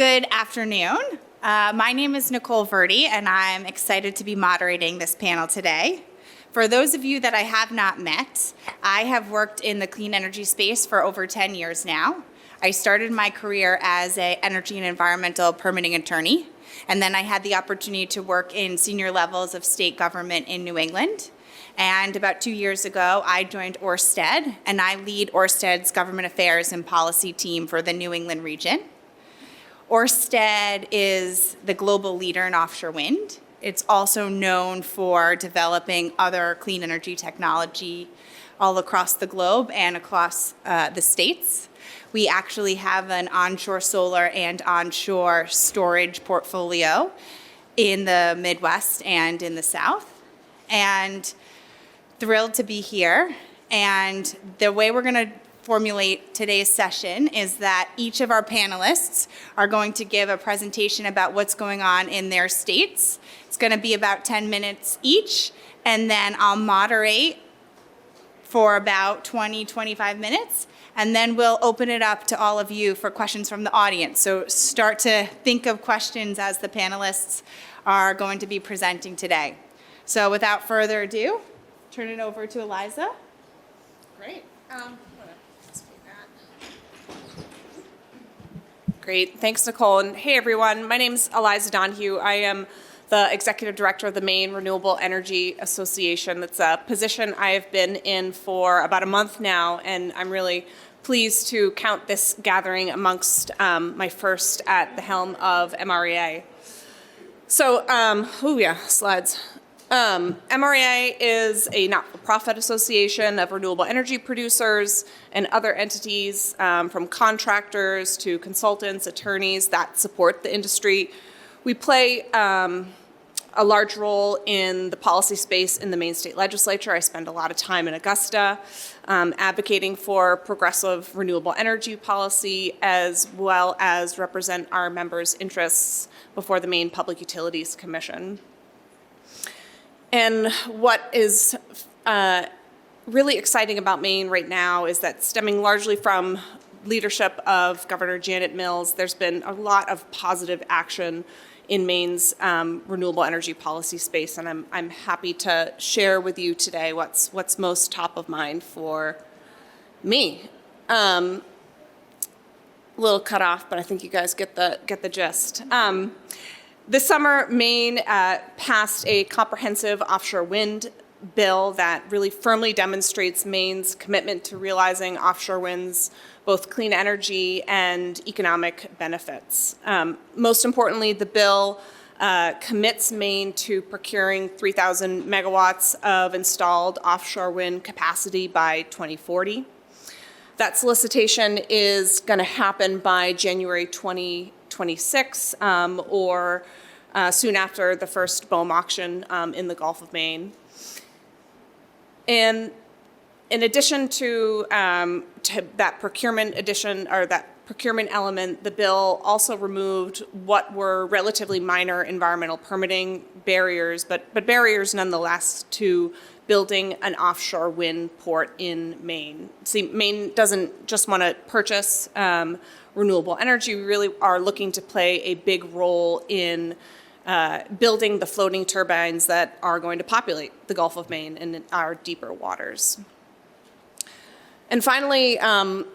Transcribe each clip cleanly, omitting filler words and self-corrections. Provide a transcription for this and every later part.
Good afternoon. My name is Nicole Verdi, and I'm excited to be moderating this panel today. For those of you that I have not met, I have worked in the clean energy space for over 10 years now. I started my career as an energy and environmental permitting attorney, and then I had the opportunity to work in senior levels of state government in New England. And about 2 years ago, I joined Orsted, and I lead Orsted's government affairs and policy team for the New England region. Orsted is the global leader in offshore wind. It's also known for developing other clean energy technology all across the globe and across the states. We actually have an onshore solar and onshore storage portfolio in the Midwest and in the South. And thrilled to be here. And the way we're going to formulate today's session is that each of our panelists are going to give a presentation about what's going on in their states. It's going to be about 10 minutes each, and then I'll moderate for about 20-25 minutes, and then we'll open it up to all of you for questions from the audience. So start to think of questions as the panelists are going to be presenting today. So without further ado, turn it over to Eliza. Great. Great. Thanks, Nicole. And hey, everyone. My name's Eliza Donoghue. I am the Executive Director of the Maine Renewable Energy Association. That's a position I have been in for about a month now, and I'm really pleased to count this gathering amongst my first at the helm of MREA. So, slides. MREA is a not-for-profit association of renewable energy producers and other entities, from contractors to consultants, attorneys that support the industry. We play a large role in the policy space in the Maine State Legislature. I spend a lot of time in Augusta advocating for progressive renewable energy policy, as well as represent our members' interests before the Maine Public Utilities Commission. And what is really exciting about Maine right now is that, stemming largely from leadership of Governor Janet Mills, there's been a lot of positive action in Maine's renewable energy policy space, and I'm happy to share with you today what's most top of mind for me. A little cut off, but I think you guys get the gist. This summer, Maine passed a comprehensive offshore wind bill that really firmly demonstrates Maine's commitment to realizing offshore wind's both clean energy and economic benefits. Most importantly, the bill commits Maine to procuring 3,000 megawatts of installed offshore wind capacity by 2040. That solicitation is going to happen by January 2026, or soon after the first BOEM auction in the Gulf of Maine. And in addition to that procurement element, the bill also removed what were relatively minor environmental permitting barriers, but barriers nonetheless to building an offshore wind port in Maine. See, Maine doesn't just want to purchase renewable energy. We really are looking to play a big role in building the floating turbines that are going to populate the Gulf of Maine and our deeper waters. And finally, on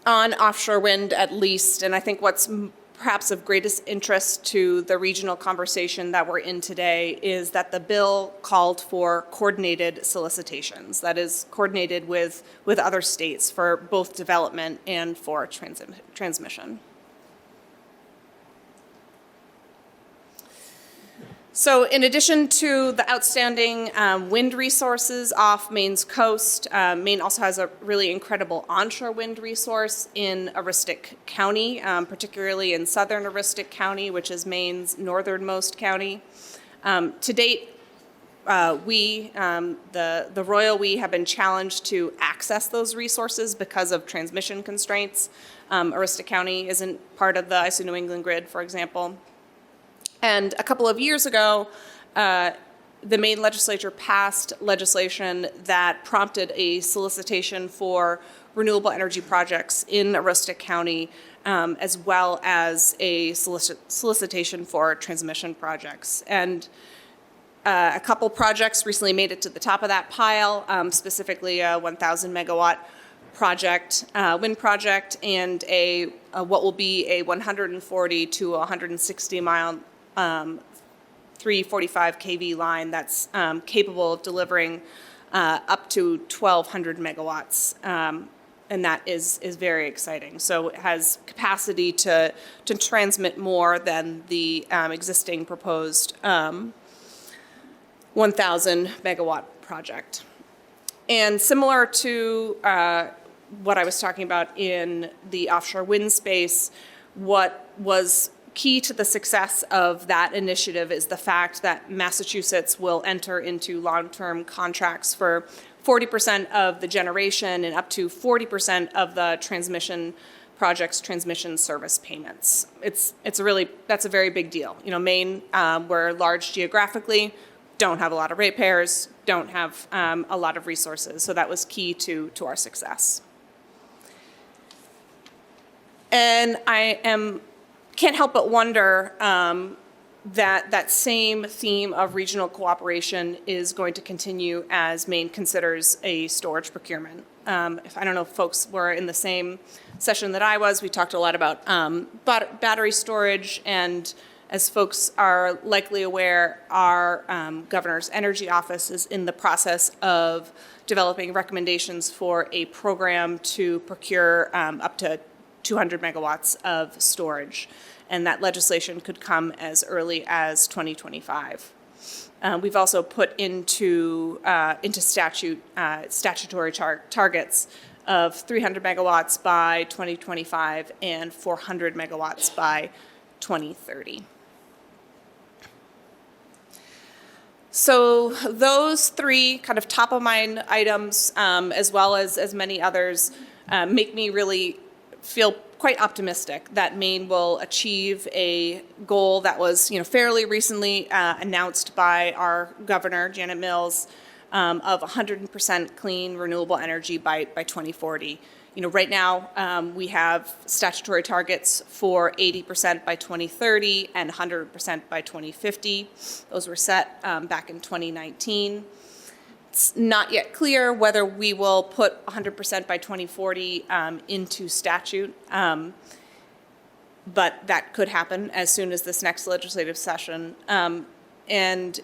offshore wind at least, and I think what's perhaps of greatest interest to the regional conversation that we're in today is that the bill called for coordinated solicitations, that is, coordinated with other states for both development and for transmission. So in addition to the outstanding wind resources off Maine's coast, Maine also has a really incredible onshore wind resource in Aroostook County, particularly in southern Aroostook County, which is Maine's northernmost county. To date, the Royal We, have been challenged to access those resources because of transmission constraints. Aroostook County isn't part of the ISO New England grid, for example. And a couple of years ago, the Maine legislature passed legislation that prompted a solicitation for renewable energy projects in Aroostook County, as well as a solicitation for transmission projects. And a couple projects recently made it to the top of that pile, specifically a 1,000 megawatt project, wind project, and a what will be a 140 to 160 mile 345 kV line that's capable of delivering up to 1,200 megawatts. And that is very exciting. So it has capacity to transmit more than the existing proposed 1,000 megawatt project. And similar to what I was talking about in the offshore wind space, what was key to the success of that initiative is the fact that Massachusetts will enter into long-term contracts for 40% of the generation and up to 40% of the transmission project's transmission service payments. That's a very big deal. You know, Maine, we're large geographically, don't have a lot of ratepayers, don't have a lot of resources. So that was key to our success. And can't help but wonder that same theme of regional cooperation is going to continue as Maine considers a storage procurement. I don't know if folks were in the same session that I was. We talked a lot about battery storage, and as folks are likely aware, our governor's energy office is in the process of developing recommendations for a program to procure up to 200 megawatts of storage. And that legislation could come as early as 2025. We've also put into statutory targets of 300 megawatts by 2025 and 400 megawatts by 2030. So those three kind of top of mind items, as well as many others, make me really feel quite optimistic that Maine will achieve a goal that was, fairly recently announced by our governor, Janet Mills, of 100% clean renewable energy by 2040. Right now we have statutory targets for 80% by 2030 and 100% by 2050. Those were set back in 2019. It's not yet clear whether we will put 100% by 2040 into statute, but that could happen as soon as this next legislative session. And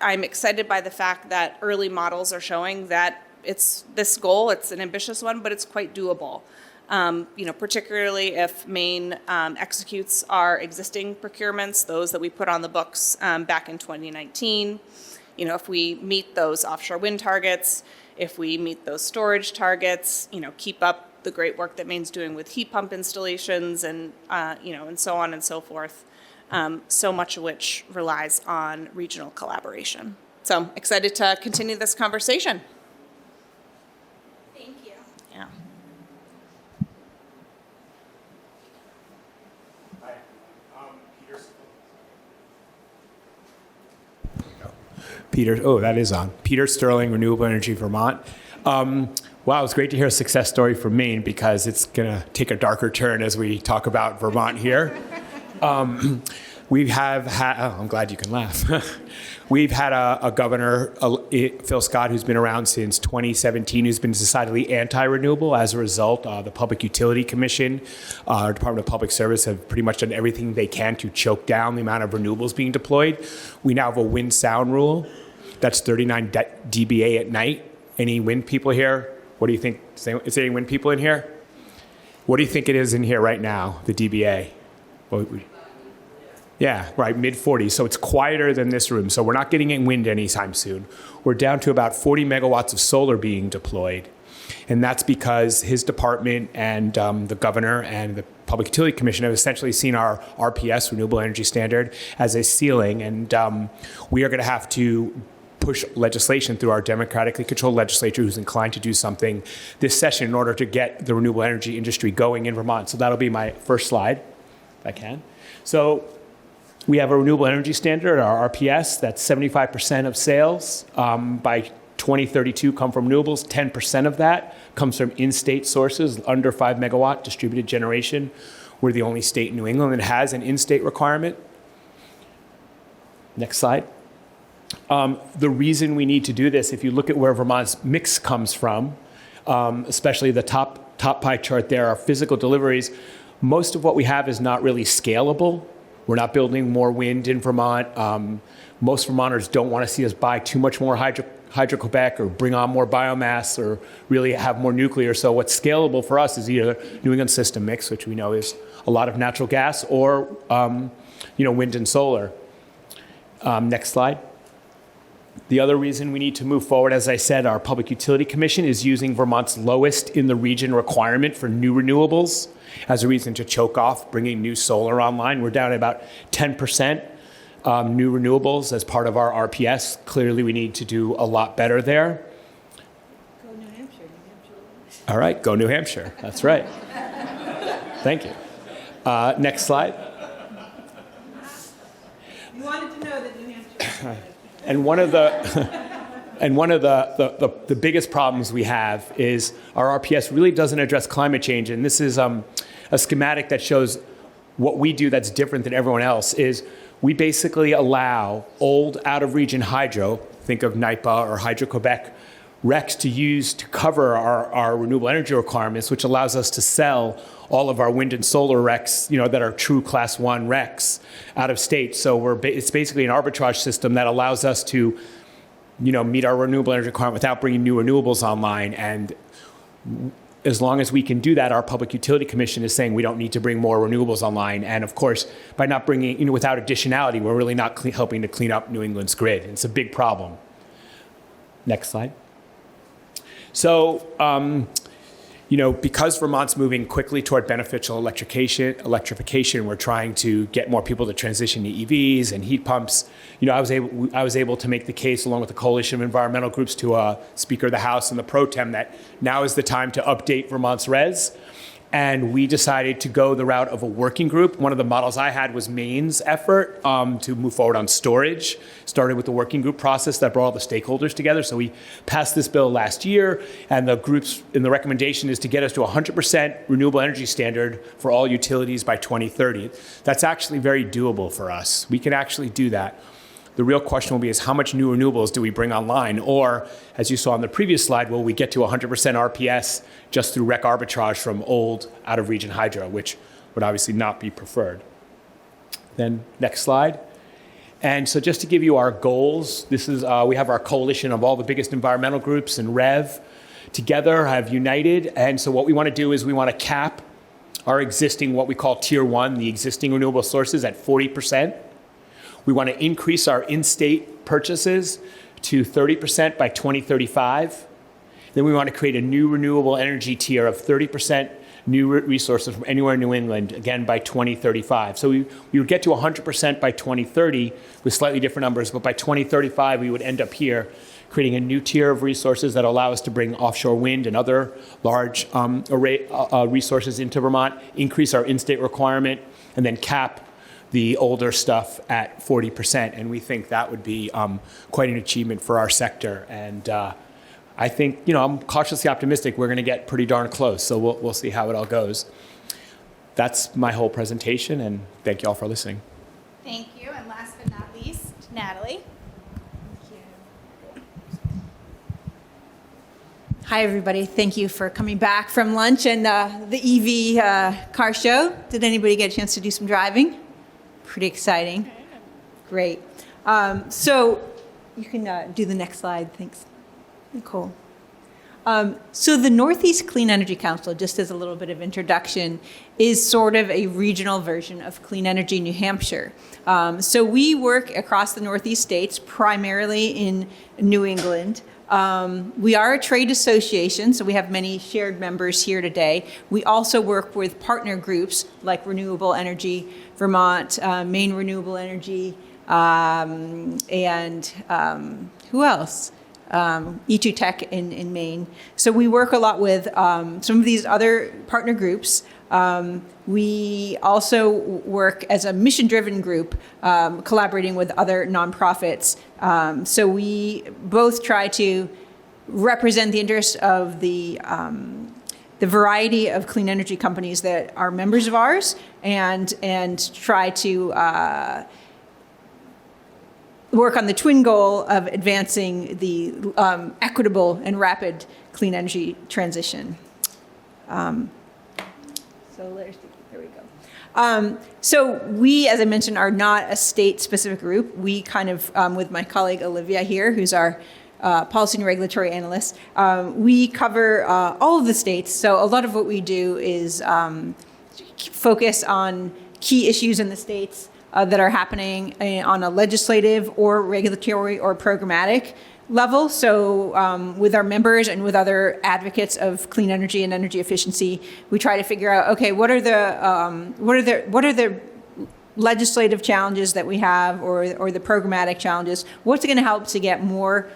I'm excited by the fact that early models are showing that it's an ambitious one, but it's quite doable. Particularly if Maine executes our existing procurements, those that we put on the books back in 2019. If we meet those offshore wind targets, if we meet those storage targets, keep up the great work that Maine's doing with heat pump installations and, and so on and so forth, so much of which relies on regional collaboration. So excited to continue this conversation. Thank you. Yeah. That is on. Peter Sterling, Renewable Energy Vermont. Wow, it's great to hear a success story from Maine because it's going to take a darker turn as we talk about Vermont here. We have had, I'm glad you can laugh. We've had a governor, Phil Scott, who's been around since 2017, who's been decidedly anti-renewable. As a result, the Public Utility Commission, our Department of Public Service have pretty much done everything they can to choke down the amount of renewables being deployed. We now have a wind sound rule. That's 39 dBA at night. Any wind people here? What do you think? Is there any wind people in here? What do you think it is in here right now, the dBA? Yeah, right, mid-40s. So it's quieter than this room. So we're not getting in wind anytime soon. We're down to about 40 megawatts of solar being deployed. And that's because his department and the governor and the Public Utility Commission have essentially seen our RPS, Renewable Energy Standard, as a ceiling. And we are going to have to push legislation through our democratically controlled legislature who's inclined to do something this session in order to get the renewable energy industry going in Vermont. So that'll be my first slide, if I can. So we have a renewable energy standard, our RPS, that's 75% of sales by 2032 come from renewables. 10% of that comes from in-state sources, under 5 megawatt distributed generation. We're the only state in New England that has an in-state requirement. Next slide. The reason we need to do this, if you look at where Vermont's mix comes from, especially the top pie chart there, our physical deliveries, most of what we have is not really scalable. We're not building more wind in Vermont. Most Vermonters don't want to see us buy too much more Hydro-Quebec or bring on more biomass or really have more nuclear. So what's scalable for us is either New England system mix, which we know is a lot of natural gas, or wind and solar. Next slide. The other reason we need to move forward, as I said, our Public Utility Commission is using Vermont's lowest in the region requirement for new renewables as a reason to choke off bringing new solar online. We're down at about 10% new renewables as part of our RPS. Clearly, we need to do a lot better there. Go New Hampshire, New Hampshire. All right, go New Hampshire. That's right. Thank you. Next slide. You wanted to know that New Hampshire. And one of the biggest problems we have is our RPS really doesn't address climate change. And this is a schematic that shows what we do that's different than everyone else. Is we basically allow old out-of-region hydro, think of NIPA or Hydro-Quebec, RECs to use to cover our renewable energy requirements, which allows us to sell all of our wind and solar RECs, that are true Class 1 RECs out of state. So it's basically an arbitrage system that allows us to, meet our renewable energy requirement without bringing new renewables online. And as long as we can do that, our Public Utility Commission is saying we don't need to bring more renewables online. And of course, by not bringing, without additionality, we're really not helping to clean up New England's grid. It's a big problem. Next slide. So, because Vermont's moving quickly toward beneficial electrification, we're trying to get more people to transition to EVs and heat pumps. I was able to make the case, along with the coalition of environmental groups, to Speaker of the House and the Pro Tem, that now is the time to update Vermont's res. And we decided to go the route of a working group. One of the models I had was Maine's effort to move forward on storage. Started with the working group process that brought all the stakeholders together. So we passed this bill last year, and the recommendation is to get us to 100% renewable energy standard for all utilities by 2030. That's actually very doable for us. We can actually do that. The real question will be is how much new renewables do we bring online? Or, as you saw on the previous slide, will we get to 100% RPS just through REC arbitrage from old out-of-region hydro, which would obviously not be preferred. Then next slide. And so just to give you our goals, this is we have our coalition of all the biggest environmental groups and REV together have united. And so what we want to do is we want to cap our existing, what we call Tier 1, the existing renewable sources, at 40%. We want to increase our in-state purchases to 30% by 2035. Then we want to create a new renewable energy tier of 30% new resources from anywhere in New England, again, by 2035. So we would get to 100% by 2030 with slightly different numbers, but by 2035, we would end up here creating a new tier of resources that allow us to bring offshore wind and other large resources into Vermont, increase our in-state requirement, and then cap the older stuff at 40%. And we think that would be quite an achievement for our sector. And I think, I'm cautiously optimistic we're going to get pretty darn close. So we'll see how it all goes. That's my whole presentation, and thank you all for listening. Thank you. And last but not least, Natalie. Hi, everybody. Thank you for coming back from lunch and the EV car show. Did anybody get a chance to do some driving? Pretty exciting. Great. So you can do the next slide. Thanks, Nicole. So the Northeast Clean Energy Council, just as a little bit of introduction, is sort of a regional version of Clean Energy New Hampshire. So we work across the Northeast states, primarily in New England. We are a trade association, so we have many shared members here today. We also work with partner groups like Renewable Energy Vermont, Maine Renewable Energy, and who else? E2 Tech in Maine. So we work a lot with some of these other partner groups. We also work as a mission-driven group, collaborating with other nonprofits. So we both try to represent the interests of the variety of clean energy companies that are members of ours, and try to work on the twin goal of advancing the equitable and rapid clean energy transition. There we go. So we, as I mentioned, are not a state-specific group. We kind of, with my colleague Olivia here, who's our policy and regulatory analyst, we cover all of the states. So a lot of what we do is focus on key issues in the states that are happening on a legislative or regulatory or programmatic level. So with our members and with other advocates of clean energy and energy efficiency, we try to figure out, okay, what are the legislative challenges that we have, or the programmatic challenges? What's going to help to get more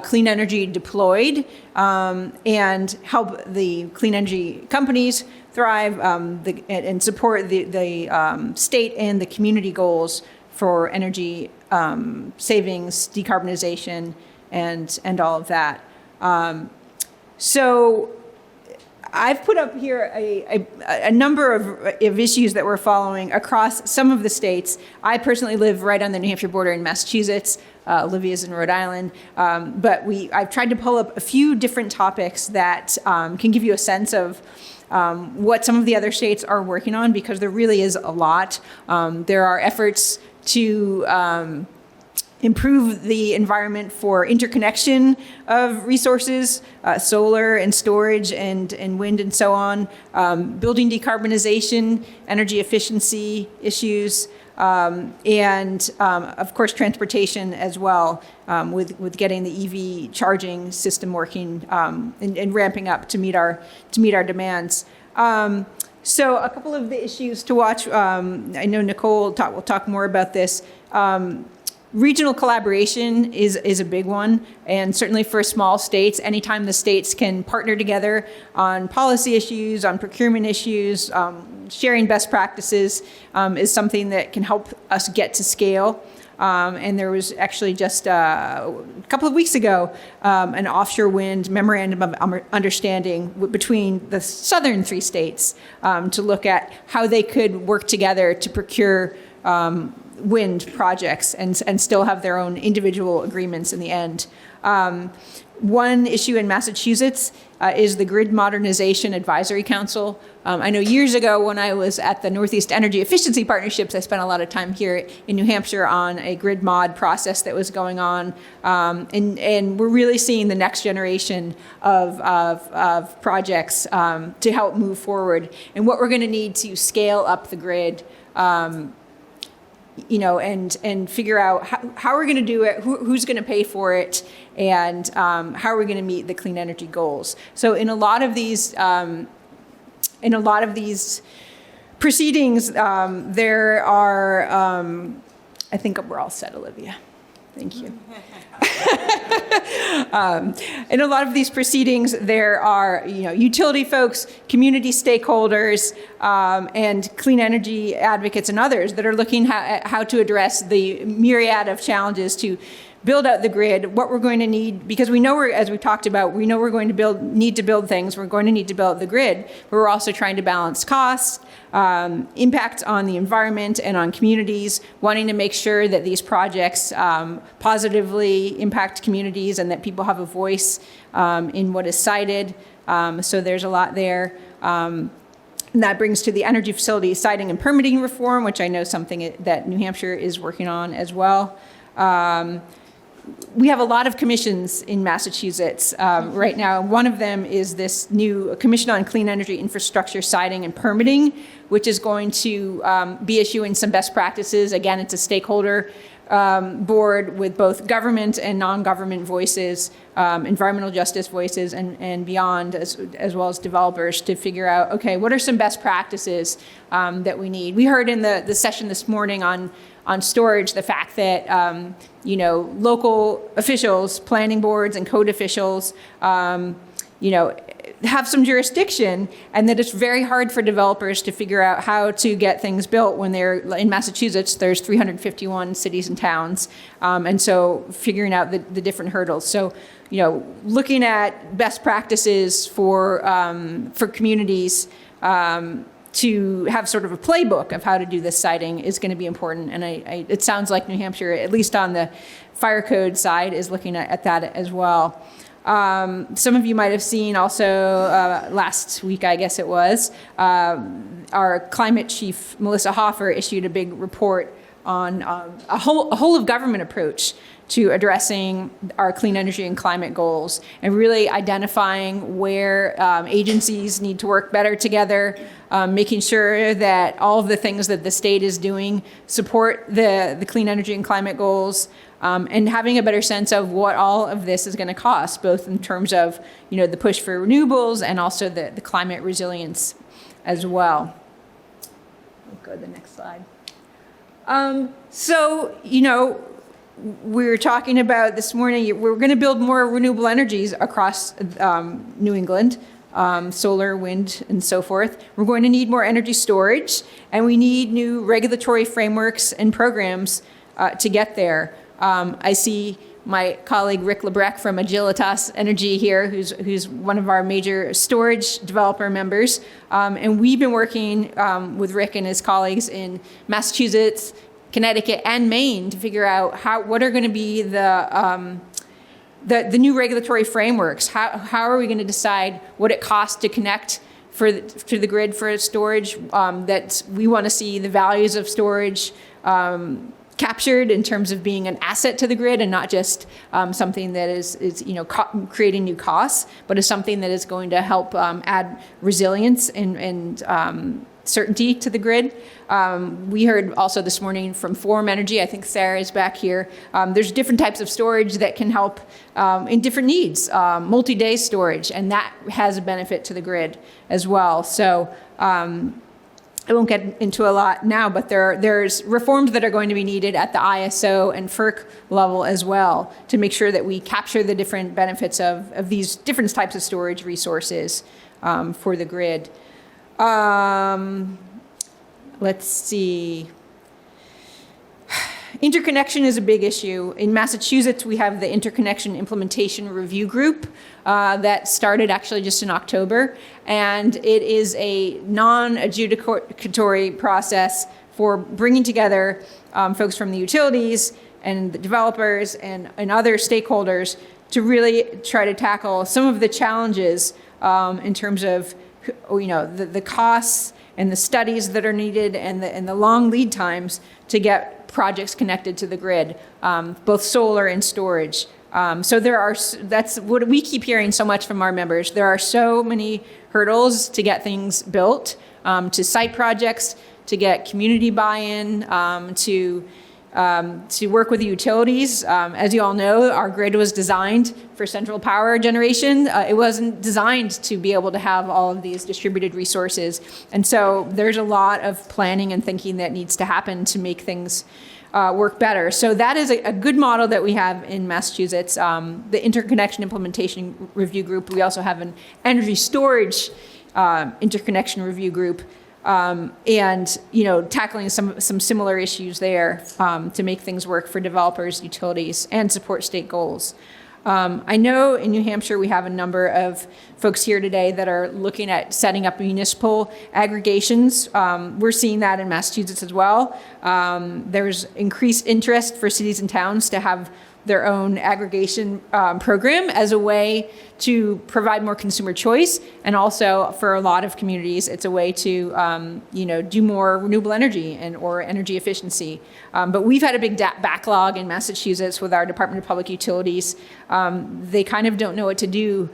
clean energy deployed and help the clean energy companies thrive and support the state and the community goals for energy savings, decarbonization, and all of that. So I've put up here a number of issues that we're following across some of the states. I personally live right on the New Hampshire border in Massachusetts. Olivia's in Rhode Island. But I've tried to pull up a few different topics that can give you a sense of what some of the other states are working on, because there really is a lot. There are efforts to improve the environment for interconnection of resources, solar and storage and wind and so on, building decarbonization, energy efficiency issues, and of course transportation as well, with getting the EV charging system working and ramping up to meet our demands. So a couple of the issues to watch. I know Nicole will talk more about this. Regional collaboration is a big one, and certainly for small states, anytime the states can partner together on policy issues, on procurement issues, sharing best practices is something that can help us get to scale. And there was actually just a couple of weeks ago an offshore wind memorandum of understanding between the southern three states to look at how they could work together to procure wind projects and still have their own individual agreements in the end. One issue in Massachusetts is the Grid Modernization Advisory Council. I know years ago when I was at the Northeast Energy Efficiency Partnerships, I spent a lot of time here in New Hampshire on a grid mod process that was going on. And we're really seeing the next generation of projects to help move forward. And what we're going to need to scale up the grid, and figure out how we're going to do it, who's going to pay for it, and how are we going to meet the clean energy goals. So in a lot of these proceedings, there are, I think we're all set, Olivia. Thank you. In a lot of these proceedings, there are, utility folks, community stakeholders, and clean energy advocates and others that are looking at how to address the myriad of challenges to build out the grid, what we're going to need, because we know as we talked about, we know we're going to need to build things, we're going to need to build the grid, but we're also trying to balance costs, impact on the environment and on communities, wanting to make sure that these projects positively impact communities and that people have a voice in what is cited. So there's a lot there. And that brings to the energy facility siting and permitting reform, which I know something that New Hampshire is working on as well. We have a lot of commissions in Massachusetts right now. One of them is this new Commission on Clean Energy Infrastructure Siting and Permitting, which is going to be issuing some best practices. Again, it's a stakeholder board with both government and non-government voices, environmental justice voices, and beyond, as well as developers, to figure out, okay, what are some best practices that we need? We heard in the session this morning on storage the fact that local officials, planning boards, and code officials, have some jurisdiction, and that it's very hard for developers to figure out how to get things built when they're in Massachusetts. There's 351 cities and towns, and so figuring out the different hurdles. So, looking at best practices for communities to have sort of a playbook of how to do this siting is going to be important. And it sounds like New Hampshire, at least on the fire code side, is looking at that as well. Some of you might have seen also last week, I guess it was, our climate chief, Melissa Hoffer, issued a big report on a whole of government approach to addressing our clean energy and climate goals, and really identifying where agencies need to work better together, making sure that all of the things that the state is doing support the clean energy and climate goals, and having a better sense of what all of this is going to cost, both in terms of the push for renewables and also the climate resilience as well. We'll go to the next slide. We were talking about this morning, we're going to build more renewable energies across New England, solar, wind, and so forth. We're going to need more energy storage, and we need new regulatory frameworks and programs to get there. I see my colleague Rick Lebrecht from Agilitas Energy here, who's one of our major storage developer members. And we've been working with Rick and his colleagues in Massachusetts, Connecticut, and Maine to figure out what are going to be the new regulatory frameworks. How are we going to decide what it costs to connect to the grid for storage? That we want to see the values of storage captured in terms of being an asset to the grid, and not just something that is creating new costs, but is something that is going to help add resilience and certainty to the grid. We heard also this morning from Forum Energy, I think Sarah is back here, there's different types of storage that can help in different needs, multi-day storage, and that has a benefit to the grid as well. So I won't get into a lot now, but there's reforms that are going to be needed at the ISO and FERC level as well to make sure that we capture the different benefits of these different types of storage resources for the grid. Let's see. Interconnection is a big issue. In Massachusetts, we have the Interconnection Implementation Review Group that started actually just in October. And it is a non-adjudicatory process for bringing together folks from the utilities and the developers and other stakeholders to really try to tackle some of the challenges in terms of the costs and the studies that are needed and the long lead times to get projects connected to the grid, both solar and storage. So that's what we keep hearing so much from our members. There are so many hurdles to get things built, to site projects, to get community buy-in, to work with the utilities. As you all know, our grid was designed for central power generation. It wasn't designed to be able to have all of these distributed resources. And so there's a lot of planning and thinking that needs to happen to make things work better. So that is a good model that we have in Massachusetts. The Interconnection Implementation Review Group. We also have an energy storage interconnection review group. And tackling some similar issues there to make things work for developers, utilities, and support state goals. I know in New Hampshire we have a number of folks here today that are looking at setting up municipal aggregations. We're seeing that in Massachusetts as well. There's increased interest for cities and towns to have their own aggregation program as a way to provide more consumer choice, and also for a lot of communities, it's a way to do more renewable energy or energy efficiency. But we've had a big backlog in Massachusetts with our Department of Public Utilities. They kind of don't know what to do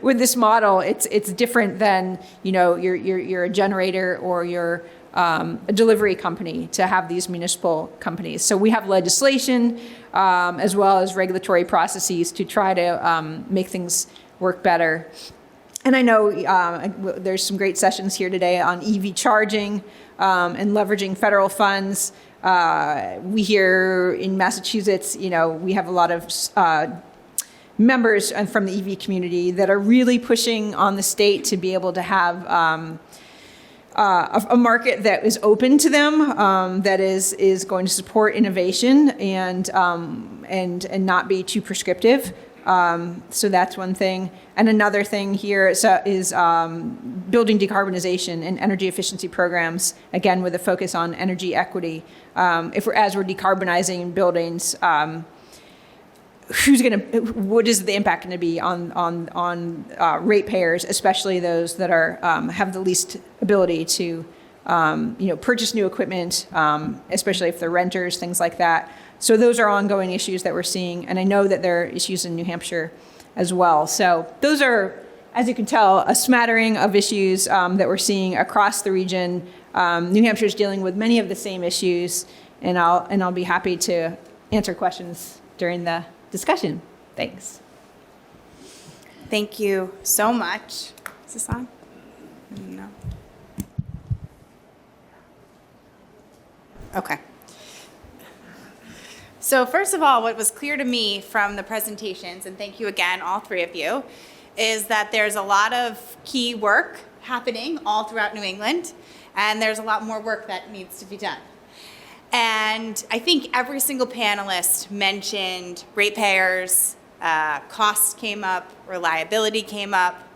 with this model. It's different than you're a generator or you're a delivery company to have these municipal companies. So we have legislation as well as regulatory processes to try to make things work better. And I know there's some great sessions here today on EV charging and leveraging federal funds. We here in Massachusetts, we have a lot of members from the EV community that are really pushing on the state to be able to have a market that is open to them, that is going to support innovation and not be too prescriptive. So that's one thing. And another thing here is building decarbonization and energy efficiency programs, again, with a focus on energy equity. As we're decarbonizing buildings, what is the impact going to be on ratepayers, especially those that have the least ability to purchase new equipment, especially if they're renters, things like that. So those are ongoing issues that we're seeing, and I know that there are issues in New Hampshire as well. So those are, as you can tell, a smattering of issues that we're seeing across the region. New Hampshire is dealing with many of the same issues, and I'll be happy to answer questions during the discussion. Thanks. Thank you so much. Is this on? No. Okay. So first of all, what was clear to me from the presentations, and thank you again, all three of you, is that there's a lot of key work happening all throughout New England, and there's a lot more work that needs to be done. And I think every single panelist mentioned ratepayers, costs came up, reliability came up,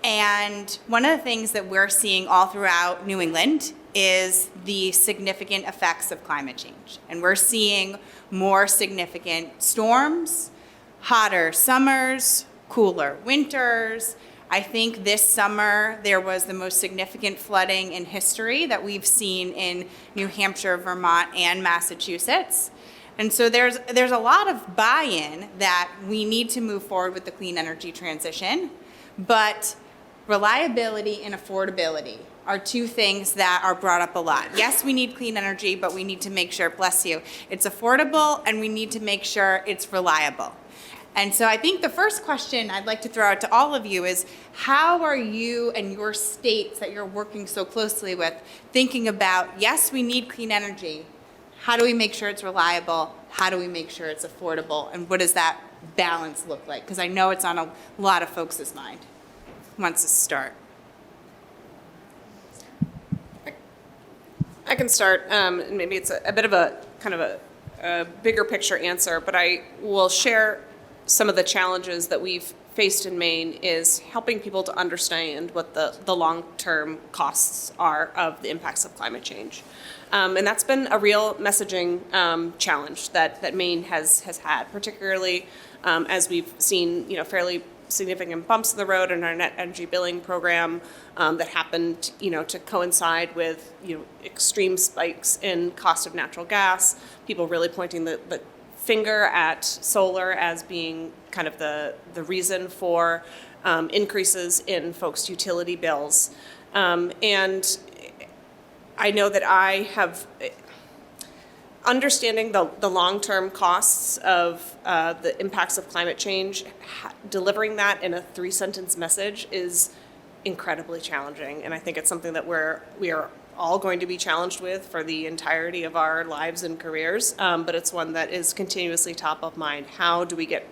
and one of the things that we're seeing all throughout New England is the significant effects of climate change. And we're seeing more significant storms, hotter summers, cooler winters. I think this summer there was the most significant flooding in history that we've seen in New Hampshire, Vermont, and Massachusetts. And so there's a lot of buy-in that we need to move forward with the clean energy transition, but reliability and affordability are two things that are brought up a lot. Yes, we need clean energy, but we need to make sure, bless you, it's affordable, and we need to make sure it's reliable. And so I think the first question I'd like to throw out to all of you is, how are you and your states that you're working so closely with thinking about, yes, we need clean energy. How do we make sure it's reliable? How do we make sure it's affordable? And what does that balance look like? Because I know it's on a lot of folks' mind. Who wants to start? I can start, and maybe it's a bit of a kind of a bigger picture answer, but I will share some of the challenges that we've faced in Maine is helping people to understand what the long-term costs are of the impacts of climate change. And that's been a real messaging challenge that Maine has had, particularly as we've seen, fairly significant bumps in the road in our net energy billing program that happened, to coincide with, extreme spikes in cost of natural gas, people really pointing the finger at solar as being kind of the reason for increases in folks' utility bills. And I know that I have understanding the long-term costs of the impacts of climate change, delivering that in a 3-sentence message is incredibly challenging. And I think it's something that we are all going to be challenged with for the entirety of our lives and careers. But it's one that is continuously top of mind. How do we get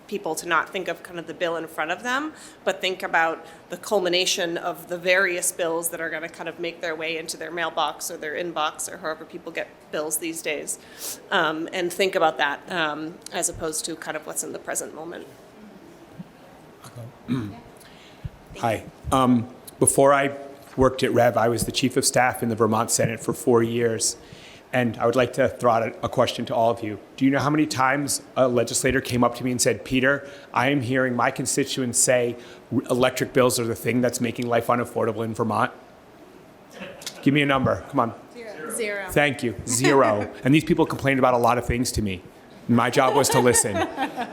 people to not think of kind of the bill in front of them, but think about the culmination of the various bills that are going to kind of make their way into their mailbox or their inbox or however people get bills these days, and think about that as opposed to kind of what's in the present moment. Hi. Before I worked at REV, I was the chief of staff in the Vermont Senate for 4 years. And I would like to throw out a question to all of you. Do you know how many times a legislator came up to me and said, Peter, I am hearing my constituents say electric bills are the thing that's making life unaffordable in Vermont? Give me a number. Come on. Zero. Thank you. 0. And these people complained about a lot of things to me. My job was to listen.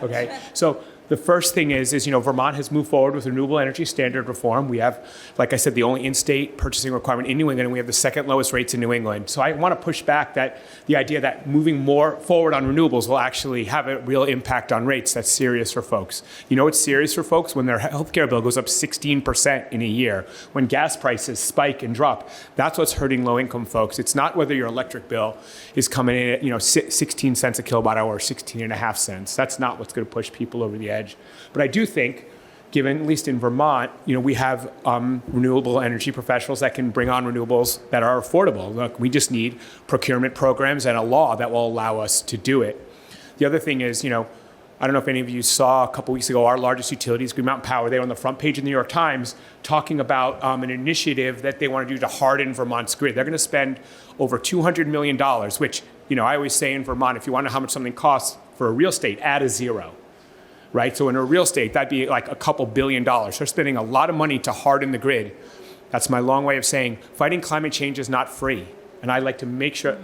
Okay? So the first thing is Vermont has moved forward with renewable energy standard reform. We have, like I said, the only in-state purchasing requirement in New England, and we have the second lowest rates in New England. So I want to push back the idea that moving more forward on renewables will actually have a real impact on rates. That's serious for folks. It's serious for folks when their healthcare bill goes up 16% in a year, when gas prices spike and drop. That's what's hurting low-income folks. It's not whether your electric bill is coming in at 16 cents a kilowatt hour or 16.5 cents. That's not what's going to push people over the edge. But I do think, given, at least in Vermont, we have renewable energy professionals that can bring on renewables that are affordable. Look, we just need procurement programs and a law that will allow us to do it. The other thing is, I don't know if any of you saw a couple weeks ago, our largest utilities, Green Mountain Power, they were on the front page of the New York Times talking about an initiative that they want to do to harden Vermont's grid. They're going to spend over $200 million, which, I always say in Vermont, if you want to know how much something costs for a real estate, add a zero, right? So in a real estate, that'd be like a couple $1 billion. They're spending a lot of money to harden the grid. That's my long way of saying fighting climate change is not free. And I'd like to make sure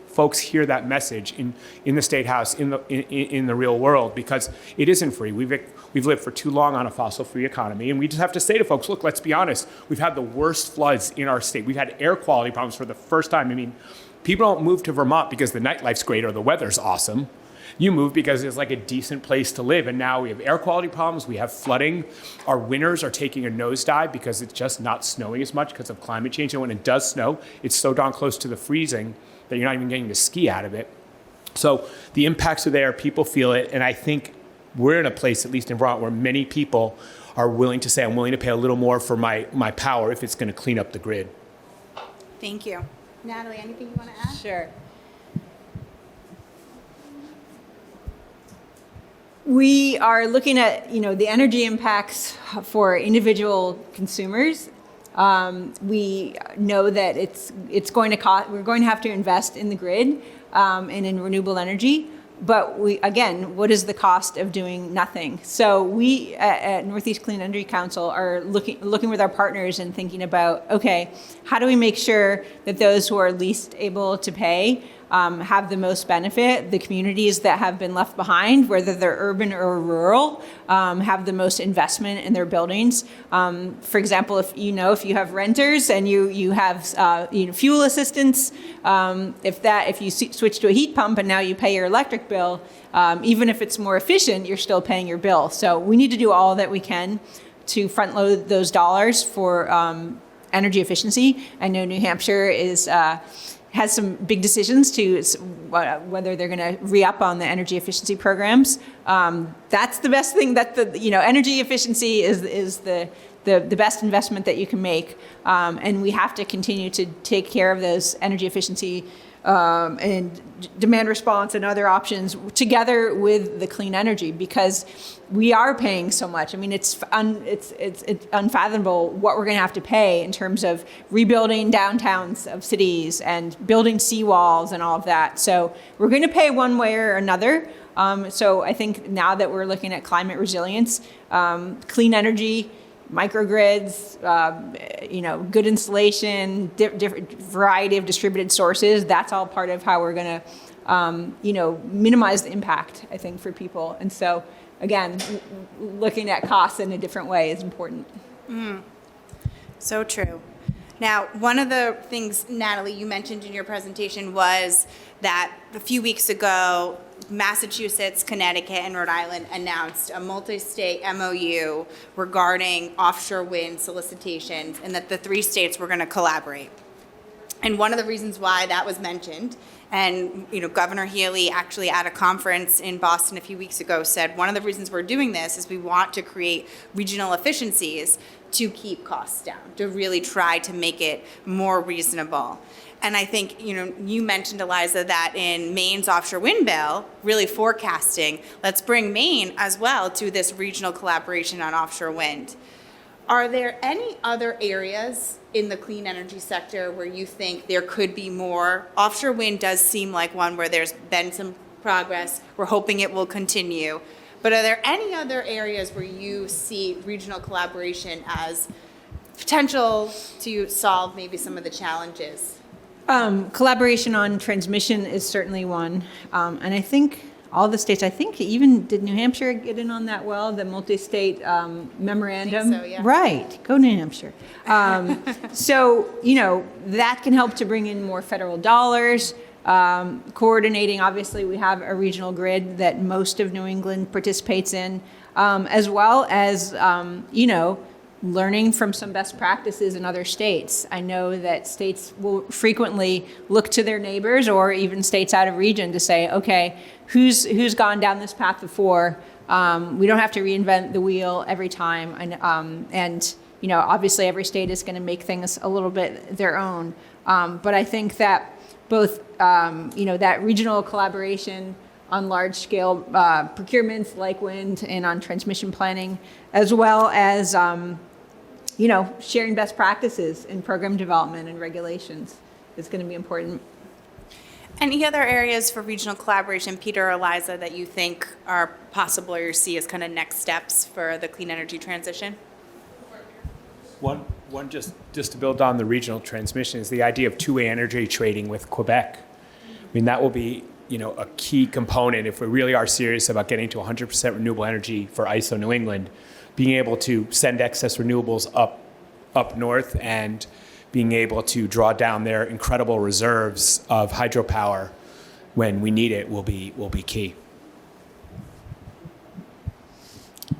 folks hear that message in the State House, in the real world, because it isn't free. We've lived for too long on a fossil-free economy, and we just have to say to folks, look, let's be honest. We've had the worst floods in our state. We've had air quality problems for the first time. I mean, people don't move to Vermont because the nightlife's great or the weather's awesome. You move because it's like a decent place to live. And now we have air quality problems. We have flooding. Our winters are taking a nosedive because it's just not snowing as much because of climate change. And when it does snow, it's so darn close to the freezing that you're not even getting to ski out of it. So the impacts are there. People feel it. And I think we're in a place, at least in Vermont, where many people are willing to say, I'm willing to pay a little more for my power if it's going to clean up the grid. Thank you. Natalie, anything you want to add? Sure. We are looking at, the energy impacts for individual consumers. We know that it's going to cost. We're going to have to invest in the grid and in renewable energy. But what is the cost of doing nothing? So we at Northeast Clean Energy Council are looking with our partners and thinking about, okay, how do we make sure that those who are least able to pay have the most benefit? The communities that have been left behind, whether they're urban or rural, have the most investment in their buildings. For example, if you have renters and you have fuel assistance, if you switch to a heat pump and now you pay your electric bill, even if it's more efficient, you're still paying your bill. So we need to do all that we can to front load those dollars for energy efficiency. I know New Hampshire has some big decisions to whether they're going to re-up on the energy efficiency programs. That's the best thing. That energy efficiency is the best investment that you can make, and we have to continue to take care of those energy efficiency and demand response and other options together with the clean energy, because we are paying so much. I mean, it's unfathomable what we're going to have to pay in terms of rebuilding downtowns of cities and building seawalls and all of that. So we're going to pay one way or another. So I think now that we're looking at climate resilience, clean energy, microgrids, good insulation, different variety of distributed sources, that's all part of how we're going to, minimize the impact, I think, for people. And so, again, looking at costs in a different way is important. So true. Now, one of the things, Natalie, you mentioned in your presentation was that a few weeks ago, Massachusetts, Connecticut, and Rhode Island announced a multi-state MOU regarding offshore wind solicitations, and that the 3 states were going to collaborate. And one of the reasons why that was mentioned, and Governor Healy actually at a conference in Boston a few weeks ago said, one of the reasons we're doing this is we want to create regional efficiencies to keep costs down, to really try to make it more reasonable. And I think, you mentioned, Eliza, that in Maine's offshore wind bill, really forecasting, let's bring Maine as well to this regional collaboration on offshore wind. Are there any other areas in the clean energy sector where you think there could be more? Offshore wind does seem like one where there's been some progress. We're hoping it will continue. But are there any other areas where you see regional collaboration as potential to solve maybe some of the challenges? Collaboration on transmission is certainly one. And I think all the states, did New Hampshire get in on that well, the multi-state memorandum? I think so, yeah. Right, go New Hampshire. So, that can help to bring in more federal dollars. Coordinating, obviously, we have a regional grid that most of New England participates in, as well as, learning from some best practices in other states. I know that states will frequently look to their neighbors or even states out of region to say, okay, who's gone down this path before? We don't have to reinvent the wheel every time. And obviously every state is going to make things a little bit their own. But I think that both, that regional collaboration on large-scale procurements like wind and on transmission planning, as well as, sharing best practices in program development and regulations is going to be important. Any other areas for regional collaboration, Peter or Eliza, that you think are possible or you see as kind of next steps for the clean energy transition? One just to build on the regional transmission is the idea of two-way energy trading with Quebec. I mean, that will be, a key component if we really are serious about getting to 100% renewable energy for ISO New England, being able to send excess renewables up north and being able to draw down their incredible reserves of hydropower when we need it will be key.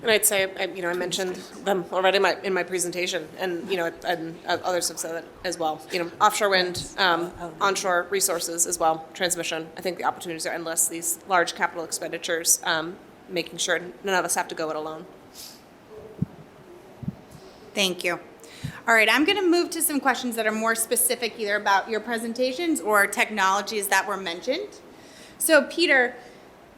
And I'd say, I mentioned them already in my presentation, and and others have said that as well. Offshore wind, onshore resources as well, transmission. I think the opportunities are endless. These large capital expenditures, making sure none of us have to go it alone. Thank you. All right, I'm going to move to some questions that are more specific either about your presentations or technologies that were mentioned. So Peter,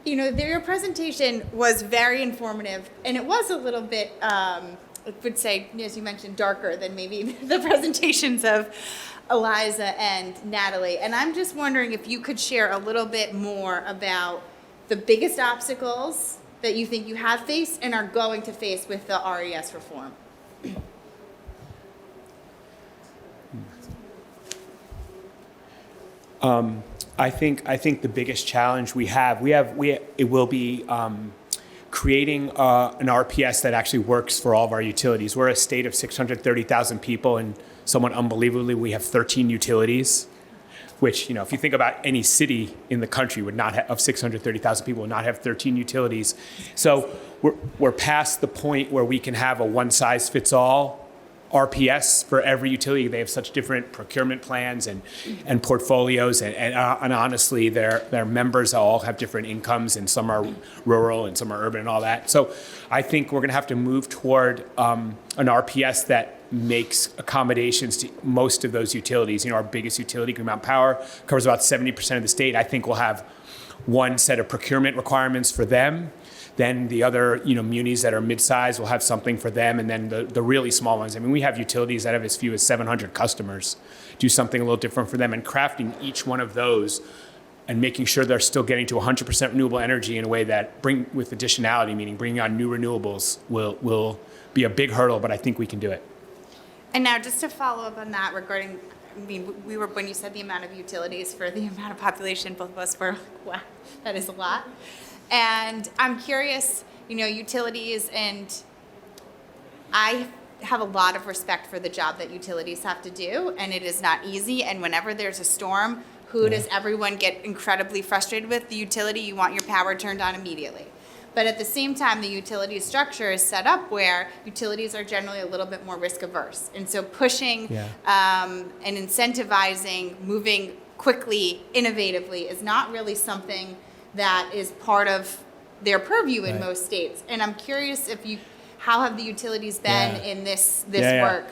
your presentation was very informative, and it was a little bit, I would say, as you mentioned, darker than maybe the presentations of Eliza and Natalie. And I'm just wondering if you could share a little bit more about the biggest obstacles that you think you have faced and are going to face with the RES reform. I think the biggest challenge it will be creating an RPS that actually works for all of our utilities. We're a state of 630,000 people, and somewhat unbelievably, we have 13 utilities, which, if you think about any city in the country would not have, of 630,000 people, would not have 13 utilities. So we're past the point where we can have a one-size-fits-all RPS for every utility. They have such different procurement plans and portfolios, and honestly, their members all have different incomes, and some are rural and some are urban and all that. So I think we're going to have to move toward an RPS that makes accommodations to most of those utilities. Our biggest utility, Green Mountain Power, covers about 70% of the state. I think we'll have one set of procurement requirements for them. Then the other, munis that are mid-size will have something for them, and then the really small ones. I mean, we have utilities that have as few as 700 customers. Do something a little different for them, and crafting each one of those and making sure they're still getting to 100% renewable energy in a way that with additionality, meaning bringing on new renewables, will be a big hurdle, but I think we can do it. And now, just to follow up on that regarding, when you said the amount of utilities for the amount of population, both of us were, wow, that is a lot. And I'm curious, utilities, and I have a lot of respect for the job that utilities have to do, and it is not easy. And whenever there's a storm, who does everyone get incredibly frustrated with? The utility. You want your power turned on immediately. But at the same time, the utility structure is set up where utilities are generally a little bit more risk averse. And so pushing and incentivizing, moving quickly, innovatively is not really something that is part of their purview in most states. And I'm curious how have the utilities been in this work?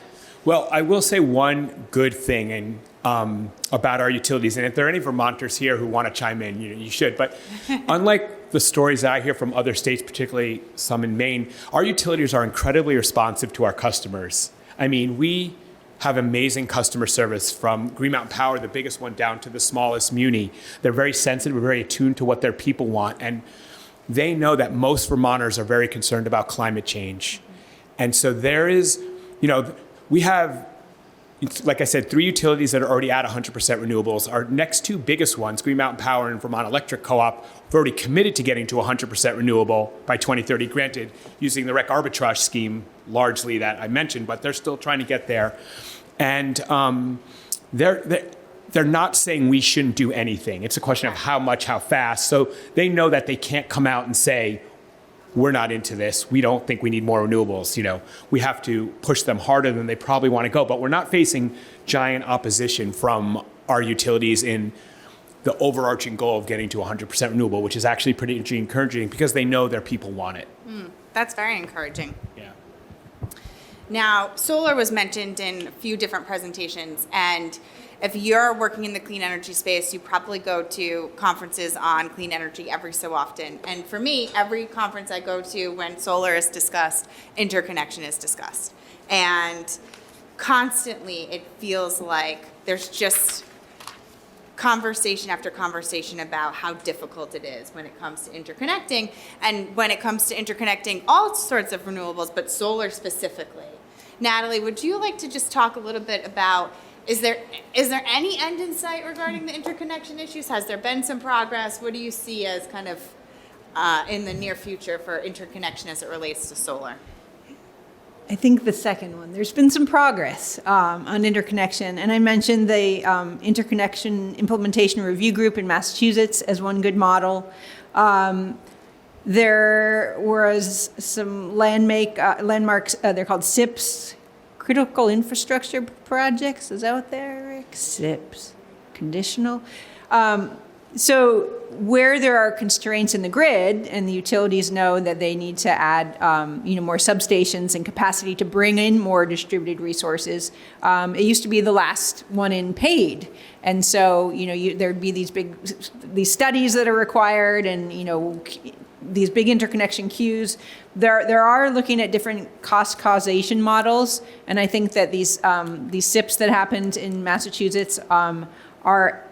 Well, I will say one good thing about our utilities, and if there are any Vermonters here who want to chime in, you should. But unlike the stories that I hear from other states, particularly some in Maine, our utilities are incredibly responsive to our customers. I mean, we have amazing customer service from Green Mountain Power, the biggest one, down to the smallest muni. They're very sensitive, very attuned to what their people want. And they know that most Vermonters are very concerned about climate change. And so there is, we have, like I said, 3 utilities that are already at 100% renewables. Our next 2 biggest ones, Green Mountain Power and Vermont Electric Co-op, have already committed to getting to 100% renewable by 2030, granted, using the REC arbitrage scheme largely that I mentioned, but they're still trying to get there. And they're not saying we shouldn't do anything. It's a question of how much, how fast. So they know that they can't come out and say, we're not into this. We don't think we need more renewables. We have to push them harder than they probably want to go. But we're not facing giant opposition from our utilities in the overarching goal of getting to 100% renewable, which is actually pretty encouraging because they know their people want it. That's very encouraging. Yeah. Now, solar was mentioned in a few different presentations, and if you're working in the clean energy space, you probably go to conferences on clean energy every so often. And for me, every conference I go to when solar is discussed, interconnection is discussed. And constantly it feels like there's just conversation after conversation about how difficult it is when it comes to interconnecting, and when it comes to interconnecting all sorts of renewables, but solar specifically. Natalie, would you like to just talk a little bit about, is there any end in sight regarding the interconnection issues? Has there been some progress? What do you see as kind of in the near future for interconnection as it relates to solar? I think the second one, there's been some progress on interconnection. And I mentioned the Interconnection Implementation Review Group in Massachusetts as one good model. There was some landmarks, they're called CIPs, Critical Infrastructure Projects. Is that what they're, Rick? CIPs, conditional. So where there are constraints in the grid and the utilities know that they need to add more substations and capacity to bring in more distributed resources, it used to be the last one in paid. And so there'd be these studies that are required, and these big interconnection queues. There are looking at different cost causation models, and I think that these SIPs that happened in Massachusetts are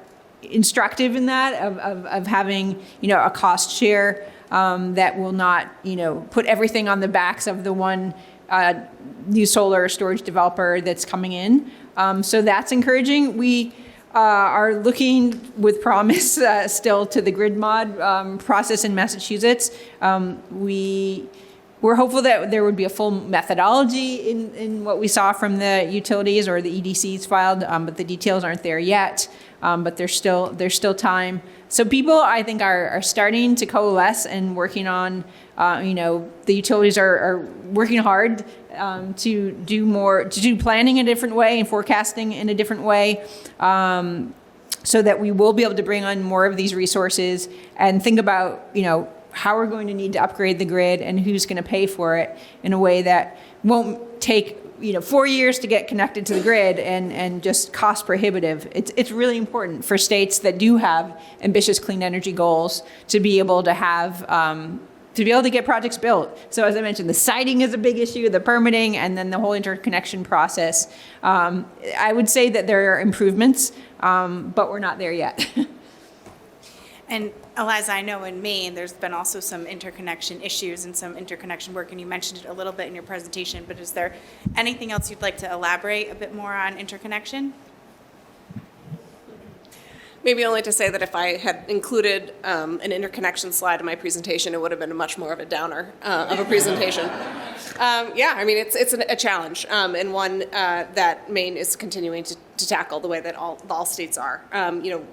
instructive in that of having a cost share that will not put everything on the backs of the one new solar storage developer that's coming in. So that's encouraging. We are looking with promise still to the grid mod process in Massachusetts. We're hopeful that there would be a full methodology in what we saw from the utilities or the EDCs filed, but the details aren't there yet. But there's still time. So people, I think, are starting to coalesce and working on, the utilities are working hard to do planning in a different way and forecasting in a different way, so that we will be able to bring on more of these resources and think about, how we're going to need to upgrade the grid and who's going to pay for it in a way that won't take 4 years to get connected to the grid and just cost prohibitive. It's really important for states that do have ambitious clean energy goals to be able to have to get projects built. So as I mentioned, the siting is a big issue, the permitting, and then the whole interconnection process. I would say that there are improvements, but we're not there yet. And Eliza, I know in Maine, there's been also some interconnection issues and some interconnection work, and you mentioned it a little bit in your presentation, but is there anything else you'd like to elaborate a bit more on interconnection? Maybe only to say that if I had included an interconnection slide in my presentation, it would have been much more of a downer of a presentation. It's a challenge, and one that Maine is continuing to tackle the way that all states are.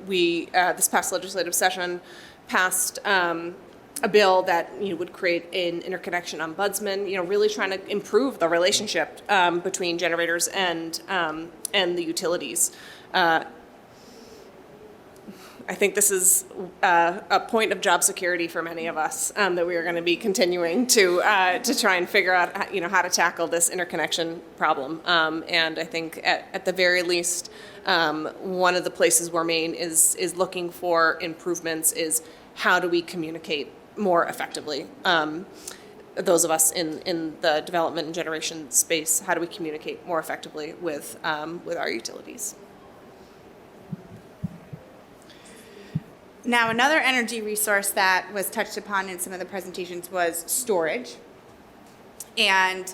We this past legislative session passed a bill that would create an interconnection ombudsman. Really trying to improve the relationship between generators and the utilities. I think this is a point of job security for many of us that we are going to be continuing to try and figure out how to tackle this interconnection problem. And I think at the very least, one of the places where Maine is looking for improvements is how do we communicate more effectively. Those of us in the development and generation space, how do we communicate more effectively with our utilities? Now, another energy resource that was touched upon in some of the presentations was storage. And,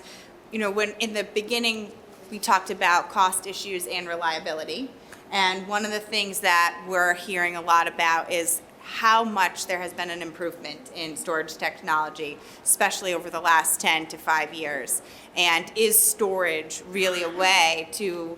when in the beginning, we talked about cost issues and reliability. And one of the things that we're hearing a lot about is how much there has been an improvement in storage technology, especially over the last 10 to 5 years. And is storage really a way to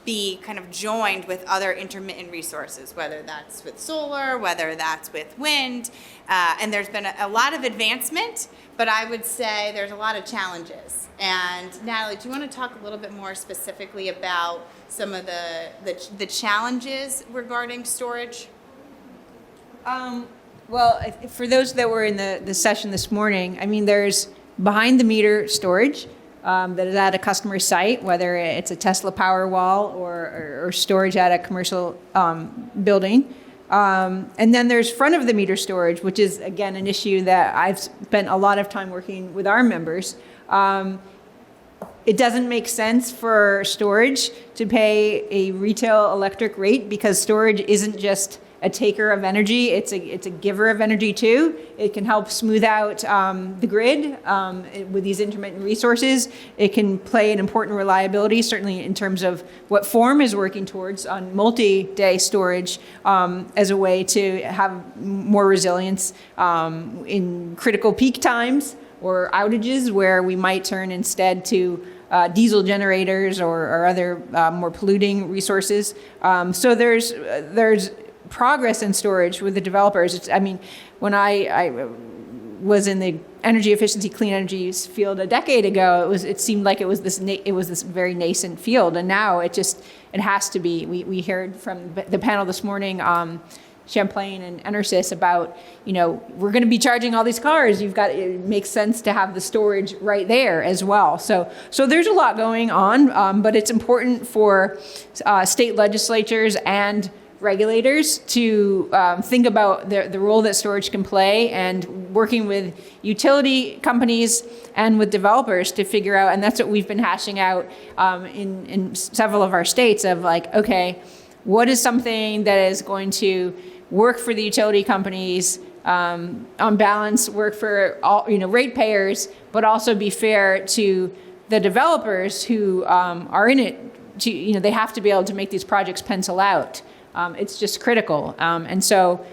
be kind of joined with other intermittent resources, whether that's with solar, whether that's with wind. And there's been a lot of advancement, but I would say there's a lot of challenges. And Natalie, do you want to talk a little bit more specifically about some of the challenges regarding storage? Well, for those that were in the session this morning, there's behind the meter storage, that is at a customer site, whether it's a Tesla Powerwall or storage at a commercial building. And then there's front of the meter storage, which is, again, an issue that I've spent a lot of time working with our members. It doesn't make sense for storage to pay a retail electric rate because storage isn't just a taker of energy, it's a giver of energy too. It can help smooth out the grid with these intermittent resources. It can play an important reliability, certainly in terms of what Form is working towards on multi-day storage as a way to have more resilience in critical peak times or outages where we might turn instead to diesel generators or other more polluting resources. So there's progress in storage with the developers. When I was in the energy efficiency, clean energy field a decade ago, it seemed like it was this very nascent field, and now it has to be. We heard from the panel this morning, Champlain and NECEC about, we're going to be charging all these cars. It makes sense to have the storage right there as well. So there's a lot going on, but it's important for state legislatures and regulators to think about the role that storage can play and working with utility companies and with developers to figure out, and that's what we've been hashing out in several of our states of okay, what is something that is going to work for the utility companies, on balance, work for all ratepayers, but also be fair to the developers who are in it. They have to be able to make these projects pencil out. It's just critical, and so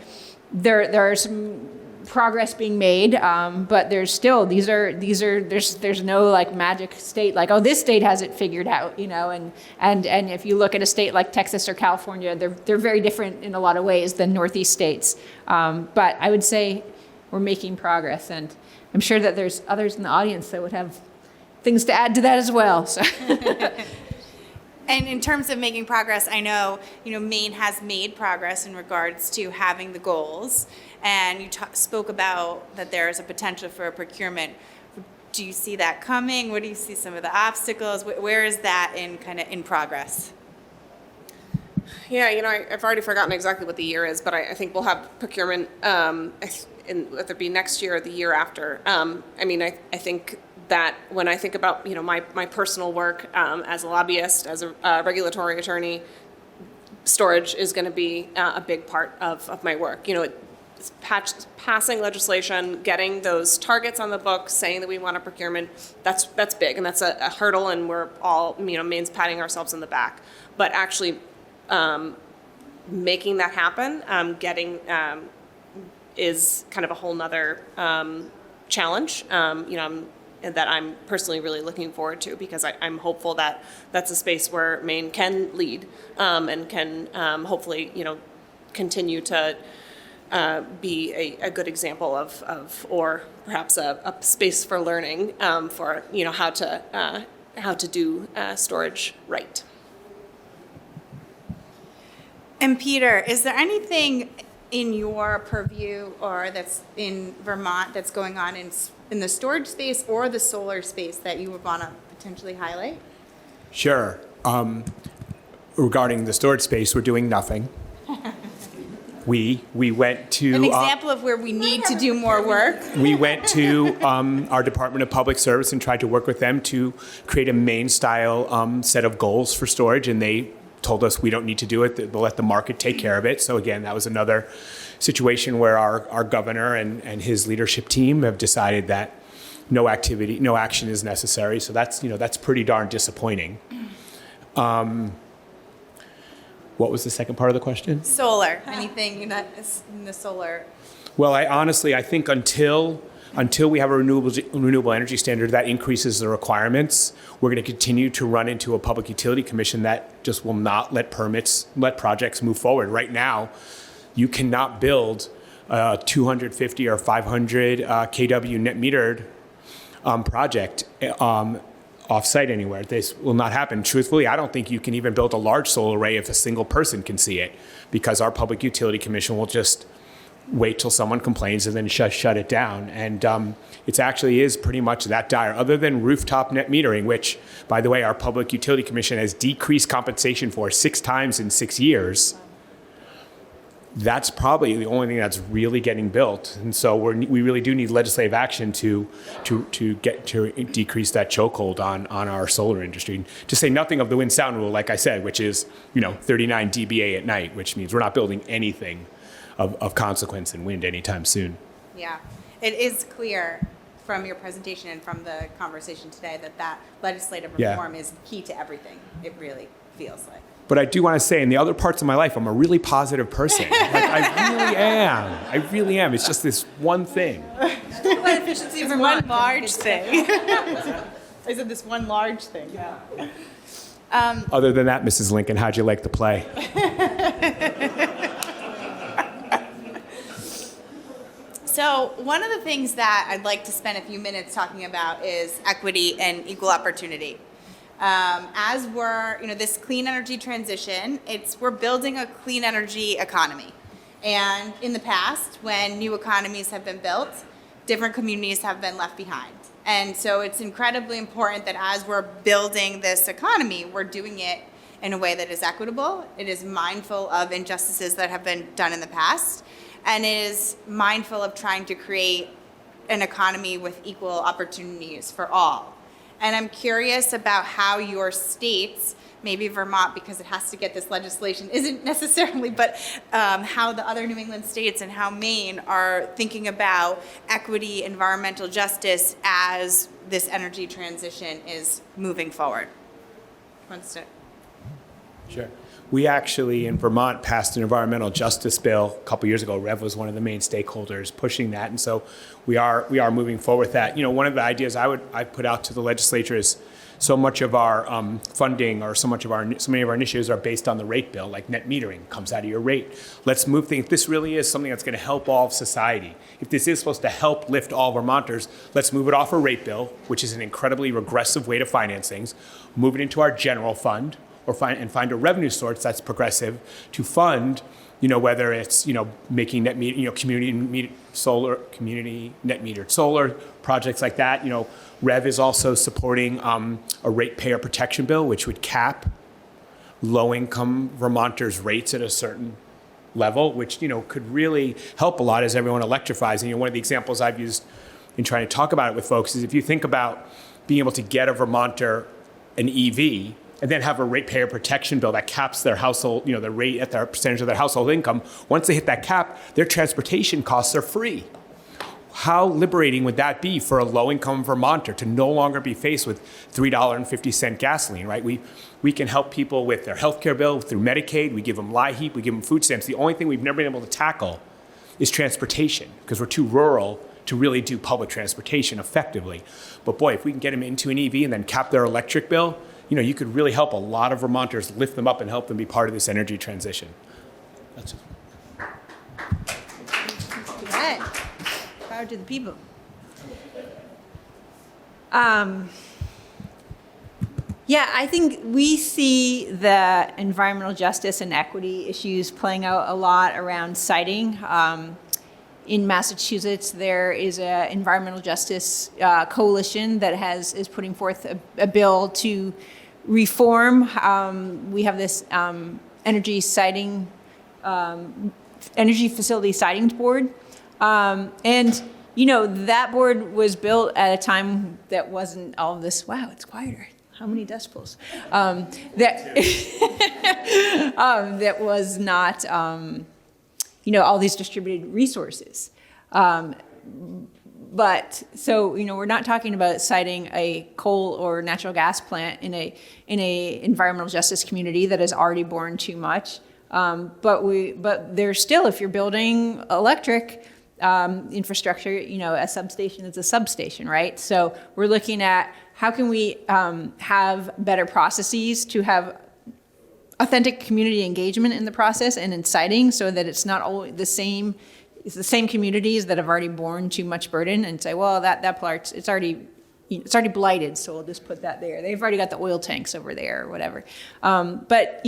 there are some progress being made, but there's still there's no magic state this state has it figured out, and if you look at a state like Texas or California, they're very different in a lot of ways than Northeast states. But I would say we're making progress, and I'm sure that there's others in the audience that would have things to add to that as well. So. And in terms of making progress, I know, Maine has made progress in regards to having the goals, and you spoke about that there is a potential for a procurement. Do you see that coming? What do you see some of the obstacles? Where is that in progress? Yeah, I've already forgotten exactly what the year is, but I think we'll have procurement, whether it be next year or the year after. I think that when I think about my personal work as a lobbyist, as a regulatory attorney, storage is going to be a big part of my work. It's passing legislation, getting those targets on the books, saying that we want a procurement. That's big, and that's a hurdle, and we're all Maine's patting ourselves on the back. But actually making that happen, is kind of a whole nother challenge. That I'm personally really looking forward to, because I'm hopeful that that's a space where Maine can lead and can hopefully continue to be a good example of or perhaps a space for learning for how to do storage right. And Peter, is there anything in your purview or that's in Vermont that's going on in the storage space or the solar space that you would want to potentially highlight? Sure. Regarding the storage space, we're doing nothing. We went to... An example of where we need to do more work. We went to our Department of Public Service and tried to work with them to create a Maine-style set of goals for storage, and they told us we don't need to do it, they'll let the market take care of it. So again, that was another situation where our governor and his leadership team have decided that no action is necessary. So that's pretty darn disappointing. What was the second part of the question? Solar, anything in the solar? Well, I think until we have a renewable energy standard that increases the requirements, we're going to continue to run into a public utility commission that just will not let projects move forward. Right now, you cannot build a 250 or 500 kW net metered project off-site anywhere. This will not happen. Truthfully, I don't think you can even build a large solar array if a single person can see it, because our public utility commission will just wait till someone complains and then shut it down. And it actually is pretty much that dire, other than rooftop net metering, which, by the way, our Public Utility Commission has decreased compensation for 6 times in 6 years. That's probably the only thing that's really getting built. And so we really do need legislative action to decrease that chokehold on our solar industry. To say nothing of the wind sound rule, like I said, which is 39 dBA at night, which means we're not building anything of consequence in wind anytime soon. Yeah, it is clear from your presentation and from the conversation today that legislative reform is key to everything. It really feels like. But I do want to say, in the other parts of my life, I'm a really positive person. I really am. It's just this one thing. Efficiency is one large thing. I said this one large thing. Yeah. Other than that, Mrs. Lincoln, how'd you like the play? So one of the things that I'd like to spend a few minutes talking about is equity and equal opportunity. As we're, this clean energy transition, we're building a clean energy economy. And in the past, when new economies have been built, different communities have been left behind. And so it's incredibly important that as we're building this economy, we're doing it in a way that is equitable, it is mindful of injustices that have been done in the past, and is mindful of trying to create an economy with equal opportunities for all. And I'm curious about how your states, maybe Vermont, because it has to get this legislation, isn't necessarily, but how the other New England states and how Maine are thinking about equity, environmental justice as this energy transition is moving forward. Sure. We actually, in Vermont, passed an environmental justice bill a couple years ago. Rev was one of the main stakeholders pushing that, and so we are moving forward with that. One of the ideas I put out to the legislature is so much of our funding or so many of our initiatives are based on the rate bill, like net metering comes out of your rate. Let's move things. If this really is something that's going to help all of society, if this is supposed to help lift all Vermonters, let's move it off a rate bill, which is an incredibly regressive way to finance things, move it into our general fund, or find a revenue source that's progressive to fund, whether it's, making net meter, community net metered solar projects like that. Rev is also supporting a ratepayer protection bill, which would cap low-income Vermonters' rates at a certain level, which, could really help a lot as everyone electrifies. And, one of the examples I've used in trying to talk about it with folks is if you think about being able to get a Vermonter an EV, and then have a ratepayer protection bill that caps their household, the rate at their percentage of their household income. Once they hit that cap, their transportation costs are free. How liberating would that be for a low-income Vermonter to no longer be faced with $3.50 gasoline, right? We can help people with their health care bill through Medicaid. We give them LIHEAP. We give them food stamps. The only thing we've never been able to tackle is transportation because we're too rural to really do public transportation effectively. But boy, if we can get them into an EV and then cap their electric bill, you could really help a lot of Vermonters, lift them up and help them be part of this energy transition. That's it. Good. Power to the people. I think we see the environmental justice and equity issues playing out a lot around siting. In Massachusetts, there is an environmental justice coalition that is putting forth a bill to reform. We have this energy facility siting board, and that board was built at a time that wasn't all of this. Wow, it's quieter. How many decibels? That was not. All these distributed resources. But we're not talking about citing a coal or natural gas plant in a environmental justice community that has already borne too much. But there's still, if you're building electric infrastructure, a substation is a substation, right? So we're looking at how can we have better processes to have authentic community engagement in the process and in siting so that it's not always the same. It's the same communities that have already borne too much burden and say, well, that part, it's already, it's already blighted, so we'll just put that there. They've already got the oil tanks over there or whatever. But,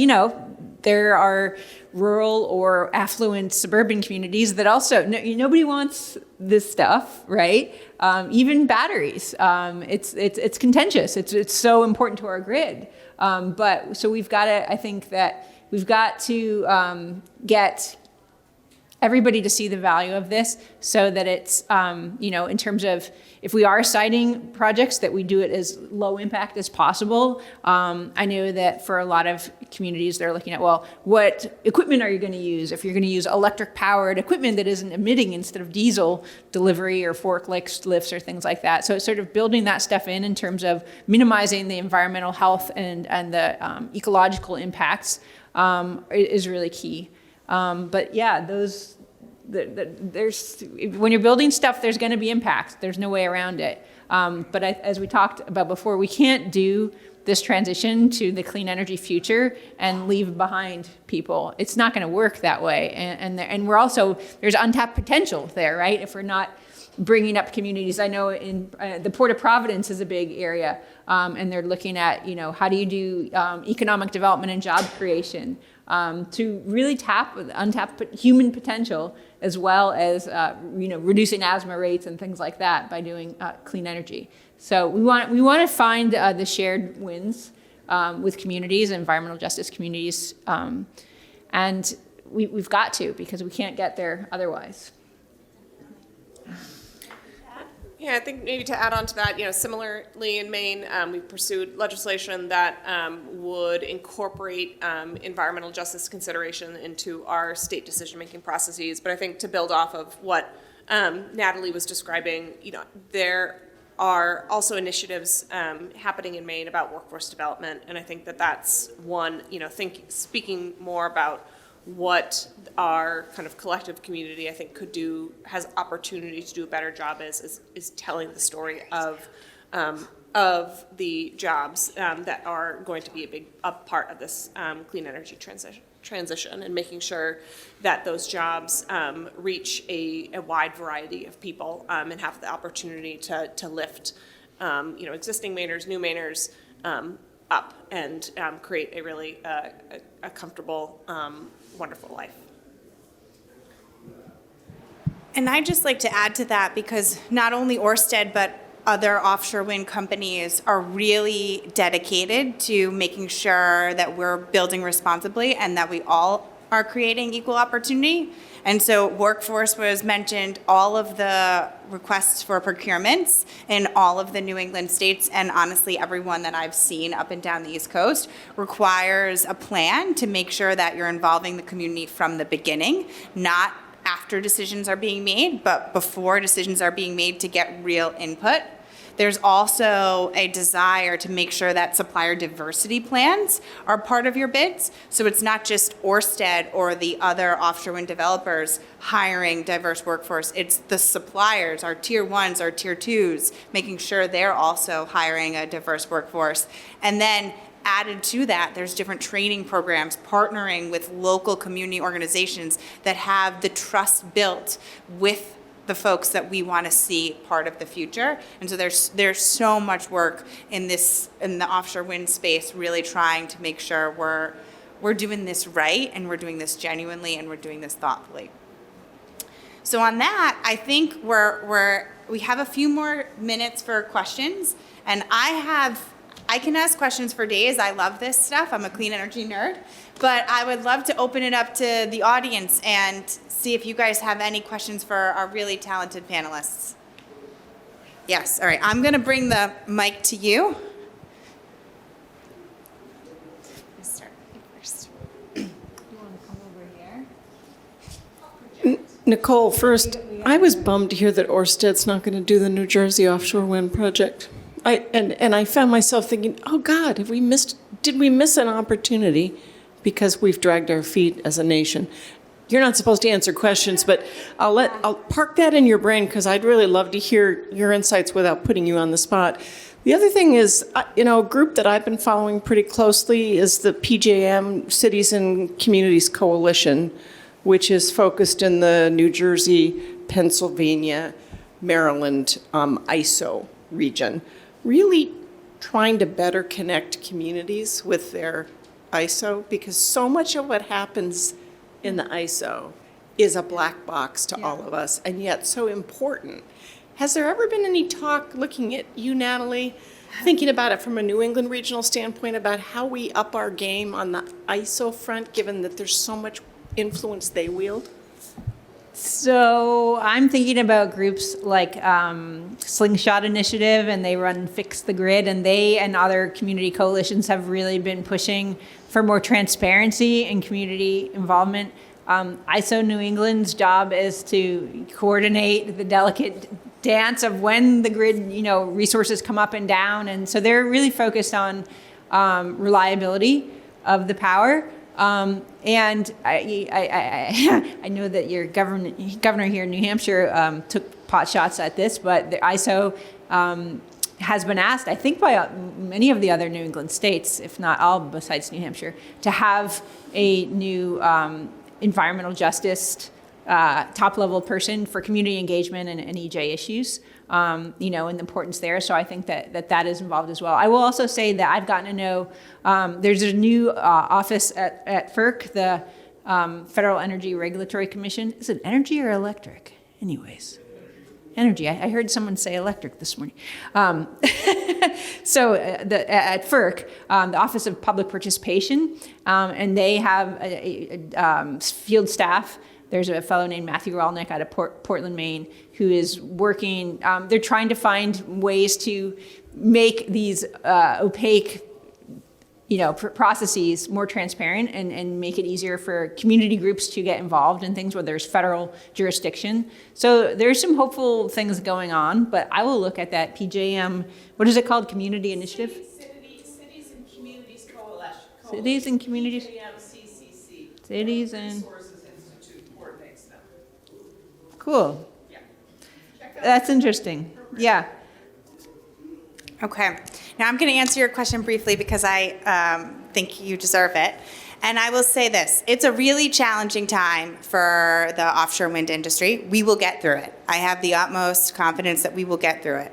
there are rural or affluent suburban communities that also, nobody wants this stuff, right? Even batteries. It's contentious. It's so important to our grid. But so we've got to, I think that we've got to get everybody to see the value of this so that it's, in terms of if we are citing projects, that we do it as low impact as possible. I know that for a lot of communities, they're looking at, well, what equipment are you going to use? If you're going to use electric powered equipment that isn't emitting instead of diesel delivery or forklifts lifts or things like that. So it's sort of building that stuff in terms of minimizing the environmental health and the ecological impacts is really key. But yeah, there's when you're building stuff, there's going to be impacts. There's no way around it. But as we talked about before, we can't do this transition to the clean energy future and leave behind people. It's not going to work that way. And we're also, there's untapped potential there, right? If we're not bringing up communities. I know in the Port of Providence is a big area, and they're looking at, how do you do economic development and job creation to really tap untapped human potential, as well as reducing asthma rates and things like that by doing clean energy. So we want to find the shared wins with communities, environmental justice communities, and we've got to, because we can't get there otherwise. Yeah, I think maybe to add on to that, similarly in Maine, we've pursued legislation that would incorporate environmental justice consideration into our state decision-making processes. But I think to build off of what Natalie was describing, there are also initiatives happening in Maine about workforce development, and I think that that's one, speaking more about what our kind of collective community, I think, could do, has opportunity to do a better job is telling the story of the jobs that are going to be a part of this clean energy transition, and making sure that those jobs reach a wide variety of people and have the opportunity to lift existing Mainers, new Mainers up, and create a really a comfortable, wonderful life. And I'd just like to add to that, because not only Orsted, but other offshore wind companies are really dedicated to making sure that we're building responsibly and that we all are creating equal opportunity. And so workforce was mentioned, all of the requests for procurements in all of the New England states, and honestly everyone that I've seen up and down the East Coast, requires a plan to make sure that you're involving the community from the beginning, not after decisions are being made, but before decisions are being made, to get real input. There's also a desire to make sure that supplier diversity plans are part of your bids. So it's not just Orsted or the other offshore wind developers hiring diverse workforce. It's the suppliers, our tier ones, our tier twos, making sure they're also hiring a diverse workforce. And then added to that, there's different training programs, partnering with local community organizations that have the trust built with the folks that we want to see part of the future. And so there's so much work in the offshore wind space, really trying to make sure we're doing this right, and we're doing this genuinely, and we're doing this thoughtfully. So on that, I think we have a few more minutes for questions, and I can ask questions for days. I love this stuff. I'm a clean energy nerd, but I would love to open it up to the audience and see if you guys have any questions for our really talented panelists. Yes, all right. I'm going to bring the mic to you. Let's start first. You want to come over here? Nicole, first, I was bummed to hear that Orsted's not going to do the New Jersey offshore wind project. I found myself thinking, oh God, did we miss an opportunity because we've dragged our feet as a nation? You're not supposed to answer questions, but I'll park that in your brain, because I'd really love to hear your insights without putting you on the spot. The other thing is, a group that I've been following pretty closely is the PJM Cities and Communities Coalition, which is focused in the New Jersey, Pennsylvania, Maryland, ISO region. really trying to better connect communities with their ISO, because so much of what happens in the ISO is a black box to all of us, and yet so important. Has there ever been any talk, looking at you, Natalie, thinking about it from a New England regional standpoint, about how we up our game on the ISO front, given that there's so much influence they wield? So I'm thinking about groups like Slingshot Initiative, and they run Fix the Grid, and they and other community coalitions have really been pushing for more transparency and community involvement. ISO New England's job is to coordinate the delicate dance of when the grid, resources come up and down, and so they're really focused on reliability of the power. And I know that your governor here in New Hampshire took pot shots at this, but the ISO has been asked, I think, by many of the other New England states, if not all besides New Hampshire, to have a new environmental justice top-level person for community engagement and EJ issues. And the importance there. So I think that is involved as well. I will also say that I've gotten to know there's a new office at FERC, the Federal Energy Regulatory Commission. Is it energy or electric? Anyways, energy. I heard someone say electric this morning. So at FERC, the Office of Public Participation, and they have a field staff. There's a fellow named Matthew Rolnick out of Portland, Maine, who is working. They're trying to find ways to make these opaque, processes more transparent and make it easier for community groups to get involved in things where there's federal jurisdiction. So there's some hopeful things going on, but I will look at that PJM. What is it called? Community Initiative? Cities and Communities Coalition. Cities and Communities. PJM-CCC. Cities and. Them. Cool. Yeah. That's interesting. Yeah. Okay. Now I'm going to answer your question briefly because I think you deserve it. And I will say this, it's a really challenging time for the offshore wind industry. We will get through it. I have the utmost confidence that we will get through it.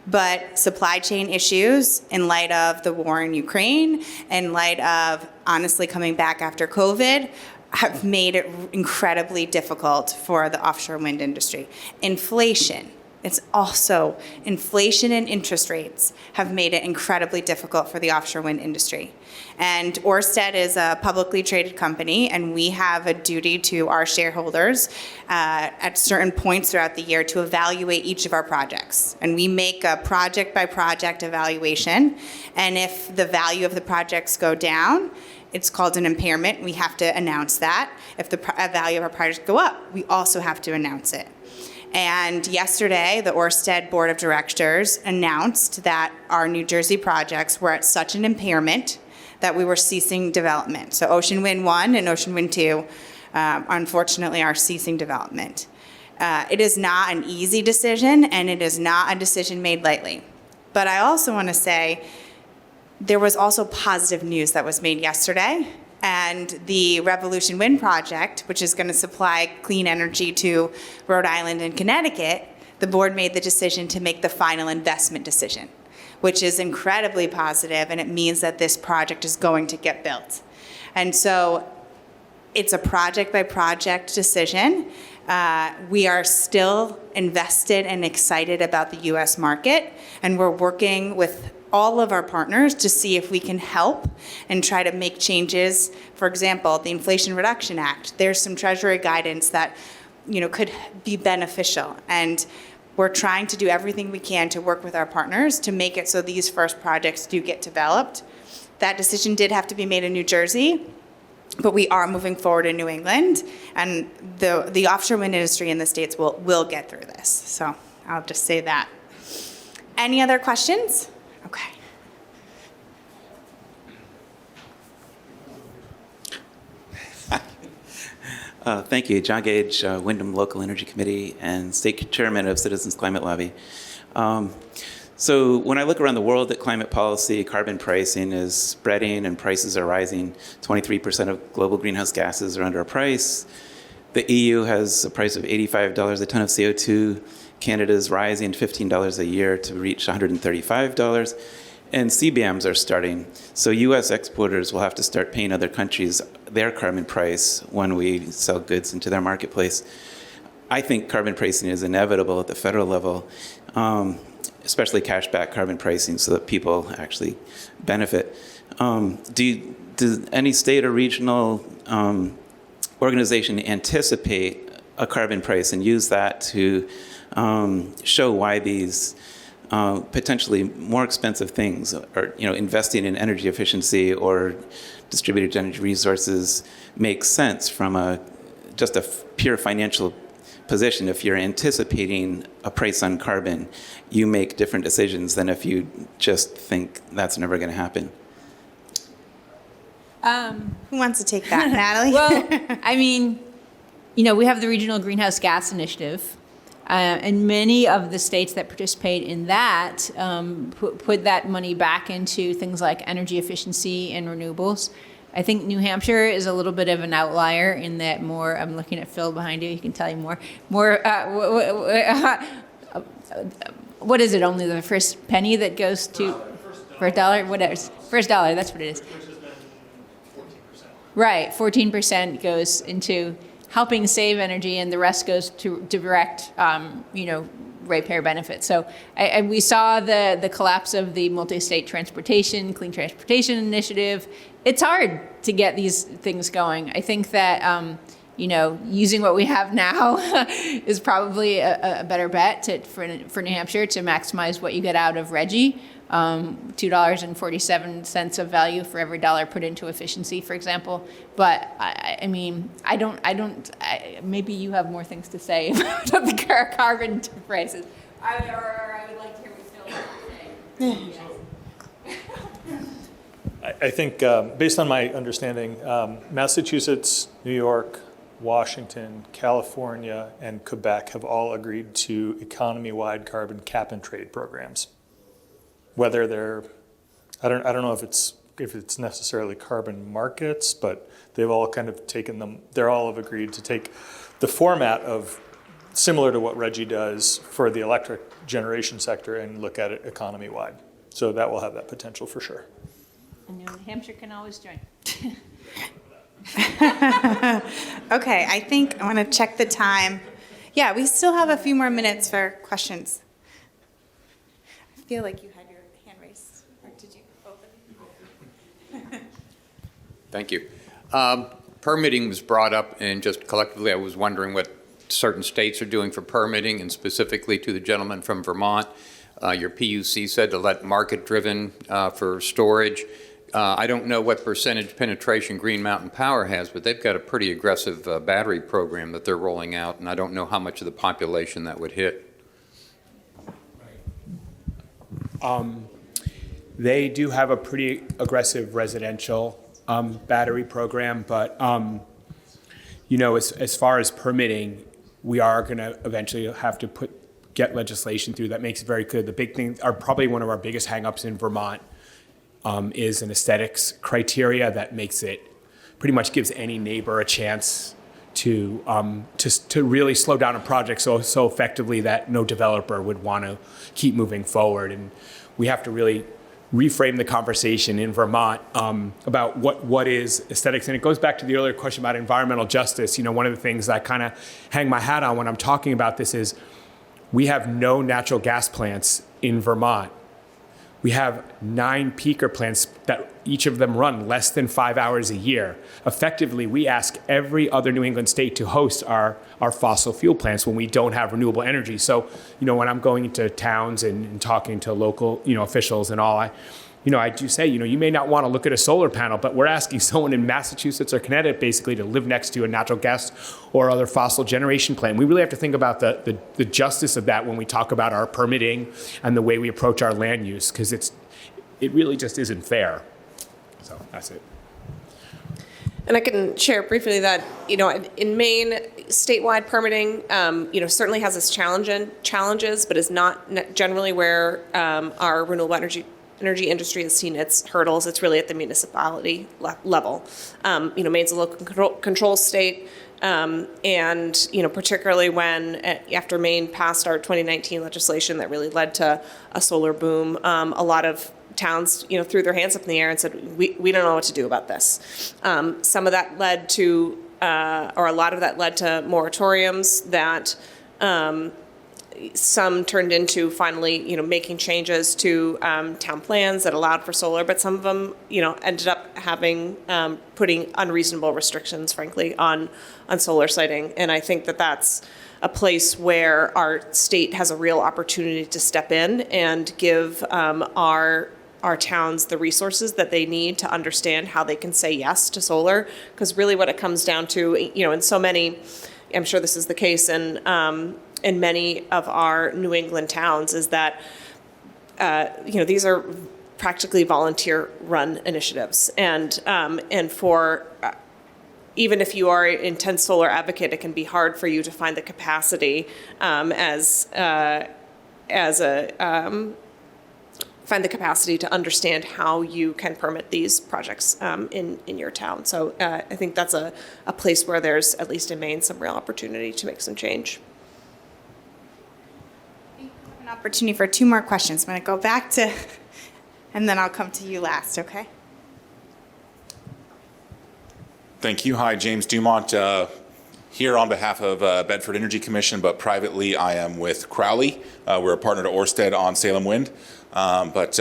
But supply chain issues in light of the war in Ukraine, in light of honestly coming back after COVID, have made it incredibly difficult for the offshore wind industry. Inflation. It's also inflation and interest rates have made it incredibly difficult for the offshore wind industry. And Orsted is a publicly traded company, and we have a duty to our shareholders at certain points throughout the year to evaluate each of our projects. And we make a project-by-project evaluation, and if the value of the projects go down, it's called an impairment. We have to announce that. If the value of our projects go up, we also have to announce it. And yesterday, the Orsted Board of Directors announced that our New Jersey projects were at such an impairment that we were ceasing development. So Ocean Wind 1 and Ocean Wind 2, unfortunately, are ceasing development. It is not an easy decision, and it is not a decision made lightly. But I also want to say there was also positive news that was made yesterday. And the Revolution Wind Project, which is going to supply clean energy to Rhode Island and Connecticut, the board made the decision to make the final investment decision, which is incredibly positive, and it means that this project is going to get built. And so it's a project-by-project decision. We are still invested and excited about the U.S. market, and we're working with all of our partners to see if we can help and try to make changes. For example, the Inflation Reduction Act, there's some Treasury guidance that could be beneficial, and we're trying to do everything we can to work with our partners to make it so these first projects do get developed. That decision did have to be made in New Jersey, but we are moving forward in New England, and the offshore wind industry in the States will get through this. So I'll just say that. Any other questions? Okay. Thank you. John Gage, Wyndham Local Energy Committee and State Chairman of Citizens Climate Lobby. So when I look around the world at climate policy, carbon pricing is spreading and prices are rising. 23% of global greenhouse gases are under a price. The EU has a price of $85 a ton of CO2. Canada's rising $15 a year to reach $135. And CBAMs are starting. So U.S. exporters will have to start paying other countries their carbon price when we sell goods into their marketplace. I think carbon pricing is inevitable at the federal level, especially cashback carbon pricing, so that people actually benefit. Does any state or regional organization anticipate a carbon price and use that to show why these potentially more expensive things, or investing in energy efficiency or distributed energy resources, makes sense from just a pure financial position? If you're anticipating a price on carbon, you make different decisions than if you just think that's never going to happen. Who wants to take that, Natalie? Well, I mean, we have the Regional Greenhouse Gas Initiative, and many of the states that participate in that put that money back into things like energy efficiency and renewables. I think New Hampshire is a little bit of an outlier in that more, I'm looking at Phil behind you, he can tell you more, what is it, only the first penny that goes to, for $1, whatever, first dollar, that's what it is. Right, 14% goes into helping save energy, and the rest goes to direct, ratepayer benefits. So we saw the collapse of the multi-state transportation, clean transportation initiative. It's hard to get these things going. I think that, using what we have now is probably a better bet for New Hampshire to maximize what you get out of RGGI. $2.47 of value for every dollar put into efficiency, for example. But maybe you have more things to say about the carbon prices. I would like to hear what Phil has to say. I think, based on my understanding, Massachusetts, New York, Washington, California, and Quebec have all agreed to economy-wide carbon cap and trade programs. Whether they're, I don't know if it's necessarily carbon markets, but they've all kind of taken them. They're all have agreed to take the format of similar to what RGGI does for the electric generation sector and look at it economy-wide. So that will have that potential for sure. And New Hampshire can always join. Okay, I think I want to check the time. Yeah, we still have a few more minutes for questions. I feel like you had your hand raised, or did you open? Thank you. Permitting was brought up, and just collectively, I was wondering what certain states are doing for permitting, and specifically to the gentleman from Vermont. Your PUC said to let market-driven for storage. I don't know what percentage penetration Green Mountain Power has, but they've got a pretty aggressive battery program that they're rolling out, and I don't know how much of the population that would hit. They do have a pretty aggressive residential battery program, but as far as permitting, we are going to eventually have to get legislation through that makes it very clear. The big thing, probably one of our biggest hangups in Vermont, is an aesthetics criteria that makes it pretty much gives any neighbor a chance to really slow down a project so effectively that no developer would want to keep moving forward. And we have to really reframe the conversation in Vermont about what is aesthetics. And it goes back to the earlier question about environmental justice. One of the things that I kind of hang my hat on when I'm talking about this is we have no natural gas plants in Vermont. We have 9 peaker plants that each of them run less than 5 hours a year. Effectively, we ask every other New England state to host our fossil fuel plants when we don't have renewable energy. So, when I'm going into towns and talking to local, officials and all, I do say, you may not want to look at a solar panel, but we're asking someone in Massachusetts or Connecticut basically to live next to a natural gas or other fossil generation plant. We really have to think about the justice of that when we talk about our permitting and the way we approach our land use, because it really just isn't fair. So that's it. And I can share briefly that, in Maine, statewide permitting, certainly has its challenges, but is not generally where our renewable energy industry has seen its hurdles. It's really at the municipality level. Maine's a local control state. And, particularly when, after Maine passed our 2019 legislation that really led to a solar boom, a lot of towns, threw their hands up in the air and said, we don't know what to do about this. Some of that led to, or a lot of that led to moratoriums that some turned into finally, making changes to town plans that allowed for solar, but some of them, ended up having, putting unreasonable restrictions, frankly, on solar siting. And I think that that's a place where our state has a real opportunity to step in and give our towns the resources that they need to understand how they can say yes to solar. Because really what it comes down to, in so many, I'm sure this is the case in many of our New England towns, is that, these are practically volunteer-run initiatives. And for, even if you are an intense solar advocate, it can be hard for you to find the capacity find the capacity to understand how you can permit these projects in your town. So I think that's a place where there's, at least in Maine, some real opportunity to make some change. An opportunity for 2 more questions. I'm going to go back to, and then I'll come to you last, okay? Thank you. Hi, James Dumont, here on behalf of Bedford Energy Commission, but privately I am with Crowley. We're a partner to Orsted on Salem Wind. But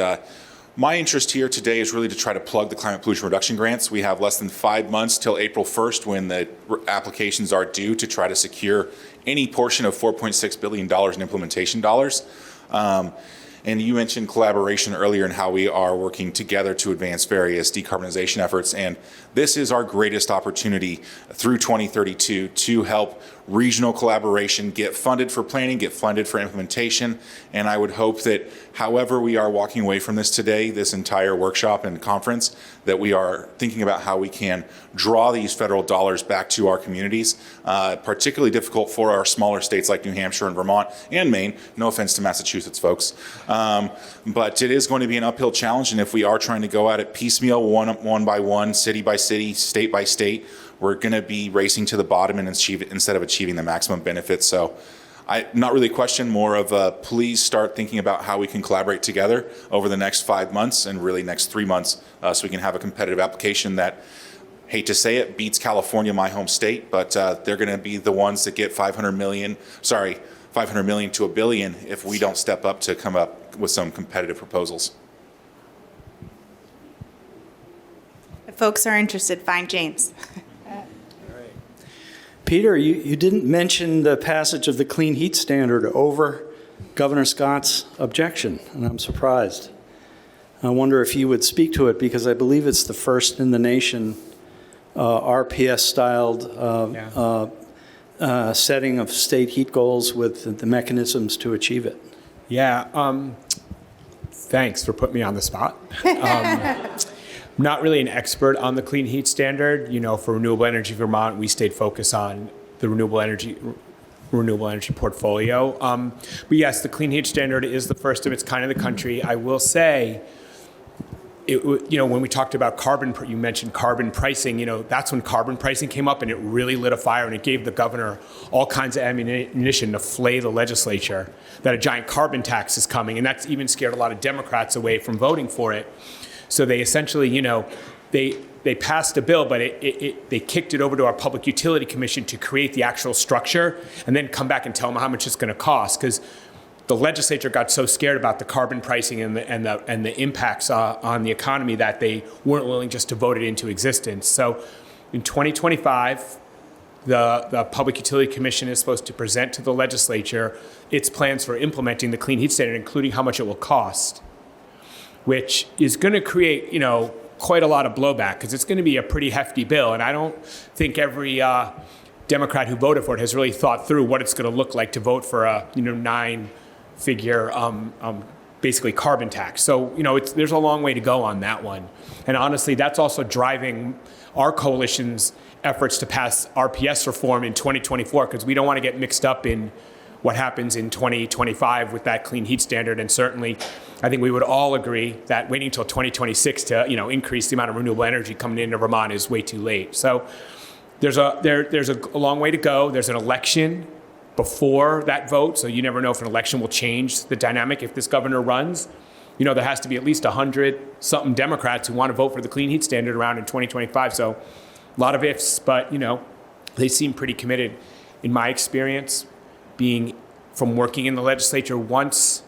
my interest here today is really to try to plug the climate pollution reduction grants. We have less than 5 months till April 1st when the applications are due to try to secure any portion of $4.6 billion in implementation dollars. And you mentioned collaboration earlier and how we are working together to advance various decarbonization efforts. And this is our greatest opportunity through 2032 to help regional collaboration get funded for planning, get funded for implementation. And I would hope that however we are walking away from this today, this entire workshop and conference, that we are thinking about how we can draw these federal dollars back to our communities, particularly difficult for our smaller states like New Hampshire and Vermont and Maine. No offense to Massachusetts, folks. But it is going to be an uphill challenge, and if we are trying to go at it piecemeal, one by one, city by city, state by state, we're going to be racing to the bottom and instead of achieving the maximum benefits. So not really a question, more of please start thinking about how we can collaborate together over the next 5 months and really next 3 months so we can have a competitive application that, hate to say it, beats California, my home state, but they're going to be the ones that get 500 million to $1 billion if we don't step up to come up with some competitive proposals. If folks are interested, find James. Peter, you didn't mention the passage of the clean heat standard over Governor Scott's objection, and I'm surprised. I wonder if you would speak to it, because I believe it's the first in the nation RPS-styled setting of state heat goals with the mechanisms to achieve it. Yeah, thanks for putting me on the spot. I'm not really an expert on the clean heat standard. For Renewable Energy Vermont, we stayed focused on the renewable energy portfolio. But yes, the clean heat standard is the first of its kind in the country. I will say, when we talked about you mentioned carbon pricing, that's when carbon pricing came up and it really lit a fire, and it gave the governor all kinds of ammunition to flay the legislature that a giant carbon tax is coming. And that's even scared a lot of Democrats away from voting for it. So they essentially, they passed a bill, but they kicked it over to our Public Utility Commission to create the actual structure and then come back and tell them how much it's going to cost, because the legislature got so scared about the carbon pricing and the impacts on the economy that they weren't willing just to vote it into existence. So in 2025, the Public Utility Commission is supposed to present to the legislature its plans for implementing the clean heat standard, including how much it will cost, which is going to create, quite a lot of blowback, because it's going to be a pretty hefty bill. And I don't think every Democrat who voted for it has really thought through what it's going to look like to vote for a, 9-figure, basically carbon tax. So, there's a long way to go on that one. And honestly, that's also driving our coalition's efforts to pass RPS reform in 2024, because we don't want to get mixed up in what happens in 2025 with that clean heat standard. And certainly, I think we would all agree that waiting until 2026 to increase the amount of renewable energy coming into Vermont is way too late. So there's a long way to go. There's an election before that vote, so you never know if an election will change the dynamic if this governor runs. There has to be at least 100-something Democrats who want to vote for the clean heat standard around in 2025. So a lot of ifs, but, they seem pretty committed. In my experience, from working in the legislature, once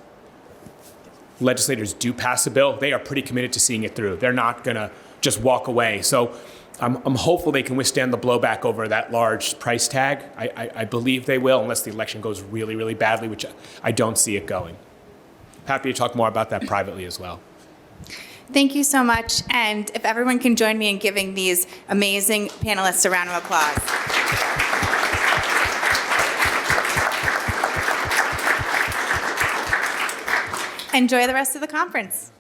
legislators do pass a bill, they are pretty committed to seeing it through. They're not going to just walk away. So I'm hopeful they can withstand the blowback over that large price tag. I believe they will, unless the election goes really, really badly, which I don't see it going. Happy to talk more about that privately as well. Thank you so much. And if everyone can join me in giving these amazing panelists a round of applause. Enjoy the rest of the conference.